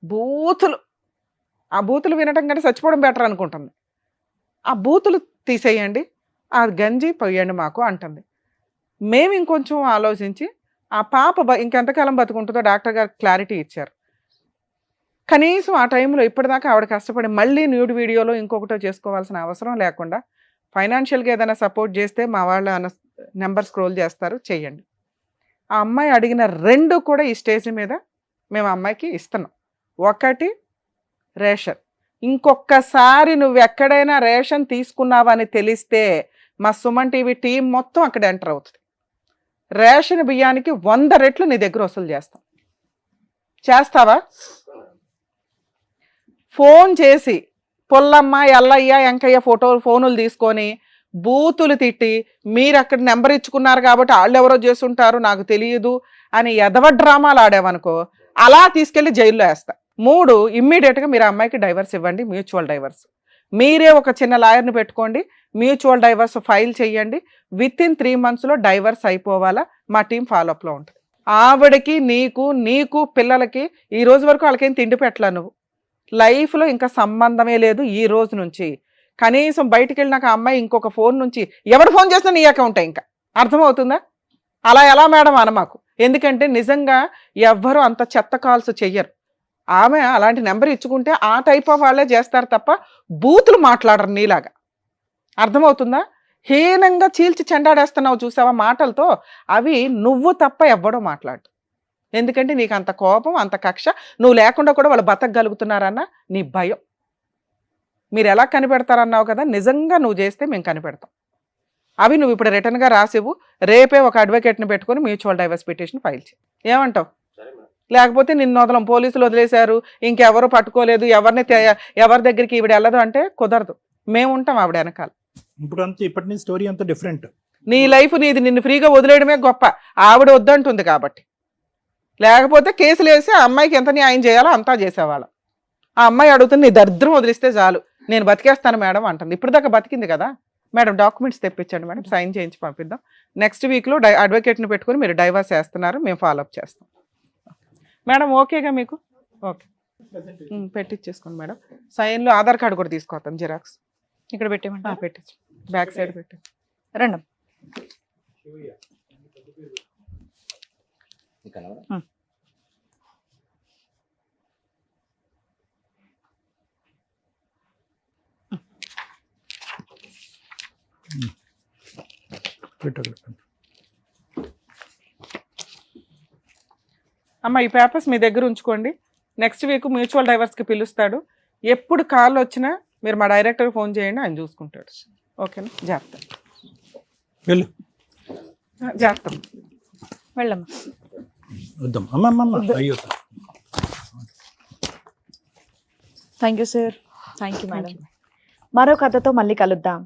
బూతులు. ఆ బూతులు వినటం కంటే చచ్చిపోవడం బెటర్ అనుకుంటుంది. ఆ బూతులు తీసేయండి, ఆ గంజి పోయండి మాకు అంటుంది. మేము ఇంకొంచెం ఆలోచించి ఆ పాప ఇంకెంతకాలం బతుకుంటుందో డాక్టర్ గారు క్లారిటీ ఇచ్చారు. కనీసం ఆ టైంలో ఇప్పటిదాకా ఆవిడ కష్టపడి మళ్ళీ న్యూడ్ వీడియోలో ఇంకొకటో చేసుకోవాల్సిన అవసరం లేకుండా ఫైనాన్షియల్గా ఏదైనా సపోర్ట్ చేస్తే మా వాళ్ళ నెంబర్ స్క్రోల్ చేస్తారు, చెయ్యండి. ఆ అమ్మాయి అడిగిన 2 కూడా ఈ స్టేజ్ మీద మేము అమ్మాయికి ఇస్తున్నాం. ఒకటి రేషన్. ఇంకొకసారి నువ్వు ఎక్కడైనా రేషన్ తీసుకున్నావని తెలిస్తే మా సుమన్ టీవీ టీం మొత్తం అక్కడ ఎంటర్ అవుతుంది. రేషన్ బియ్యానికి 100 రెట్లు నీ దగ్గర వసూలు చేస్తాం. చేస్తావా? ఫోన్ చేసి పొల్లమ్మ, ఎల్లయ్య, వెంకయ్య ఫోనులు తీసుకొని బూతులు తిట్టి మీరు అక్కడ నెంబర్ ఇచ్చుకున్నారు కాబట్టి వాళ్ళు ఎవరో చేసుంటారు నాకు తెలియదు అని ఎదవ డ్రామాలు ఆడావనుకో అలా తీసుకెళ్లి జైల్లో వేస్తా. 3, ఇమ్మీడియట్గా మీరు అమ్మాయికి డైవర్స్ ఇవ్వండి, మ్యూచువల్ డైవర్స్. మీరే ఒక చిన్న లాయర్ని పెట్టుకోండి, మ్యూచువల్ డైవర్స్ ఫైల్ చేయండి. విత్-ఇన్ 3 monthsలో డైవర్స్ అయిపోవాలా, మా టీం ఫాలోఅప్లో ఉంటుంది. ఆవిడకి నీకు పిల్లలకి ఈ రోజు వరకు వాళ్ళకేం తిండి పెట్టలా. నువ్వు లైఫ్లో ఇంకా సంబంధమే లేదు ఈ రోజు నుంచి. కనీసం బయటికి వెళ్ళినాక ఆ అమ్మాయి ఇంకొక ఫోన్ నుంచి ఎవడు ఫోన్ చేసినా నీ అకౌంటే. ఇంకా అర్థమవుతుందా? అలా ఎలా మేడం అనమాకు. ఎందుకంటే నిజంగా ఎవ్వరూ అంత చెత్త కాల్స్ చెయ్యరు. ఆమె అలాంటి నెంబర్ ఇచ్చుకుంటే ఆ టైప్ ఆఫ్ వాళ్ళే చేస్తారు తప్ప బూతులు మాట్లాడరు నీలాగా. అర్థమవుతుందా? హీనంగా చీల్చి చెండాడేస్తున్నావు చూసావా మాటలతో, అవి నువ్వు తప్ప ఎవ్వడో మాట్లాడు. ఎందుకంటే నీకు అంత కోపం, అంత కక్ష. నువ్వు లేకుండా కూడా వాళ్ళు బతకగలుగుతున్నారన్న నీ భయం. మీరు ఎలా కనిపెడతారన్నావు కదా, నిజంగా నువ్వు చేస్తే మేము కనిపెడతాం. అవి నువ్వు ఇప్పుడు రిటర్న్గా రాసివు. రేపే ఒక అడ్వకేట్ని పెట్టుకొని మ్యూచువల్ డైవర్స్ పిటిషన్ ఫైల్ చేయి. ఏమంటావు? లేకపోతే నిన్ను వదలం, పోలీసులు వదిలేశారు, ఇంకెవరు పట్టుకోలేదు, ఎవరి దగ్గరికి ఈవిడ వెళ్ళదు అంటే కుదరదు. మేము ఉంటాం ఆవిడ వెనకాల. ఇప్పటి నుంచి స్టోరీ అంతా డిఫరెంట్. నీ లైఫ్ నీది, నిన్ను ఫ్రీగా వదిలేయడమే గొప్ప. ఆవిడ వద్దంటుంది కాబట్టి. లేకపోతే కేసులు వేసి ఆ అమ్మాయికి ఎంత న్యాయం చేయాలో అంతా చేసేవాళ్ళం. ఆ అమ్మాయి అడుగుతుంది, నీ దరిద్రం వదిలిస్తే చాలు, నేను బతికేస్తాను మేడం అంటుంది. ఇప్పుడు దాకా బతికింది కదా మేడం. డాక్యుమెంట్స్ తెప్పించండి మేడం, సైన్ చేయించి పంపిద్దాం. నెక్స్ట్ వీక్లో అడ్వకేట్ని పెట్టుకుని మీరు డైవర్స్ వేస్తున్నారు, మేము ఫాలోఅప్ చేస్తాం మేడం. ఓకేగా మీకు? ఓకే, పెట్టించేసుకోండి మేడం. సైన్లో ఆధార్ కార్డు కూడా తీసుకొస్తాం, జిరాక్స్ ఇక్కడ పెట్టేమంటా? పెట్టించు, బ్యాక్ సైడ్ పెట్టి రండి. అమ్మ ఈ పేపర్స్ మీ దగ్గర ఉంచుకోండి. నెక్స్ట్ వీక్ మ్యూచువల్ డైవర్స్కి పిలుస్తాడు. ఎప్పుడు కాల్ వచ్చినా మీరు మా డైరెక్టర్కి ఫోన్ చేయండి, ఆయన చూసుకుంటాడు. ఓకేనా? జాగ్రత్త, వెళ్ళు. జాగ్రత్త, వెళ్ళమ్మా. వద్దాం అమ్మమ్మ. అయ్యో, thank you sir. Thank you madam. మరో కథతో మళ్ళీ కలుద్దాం.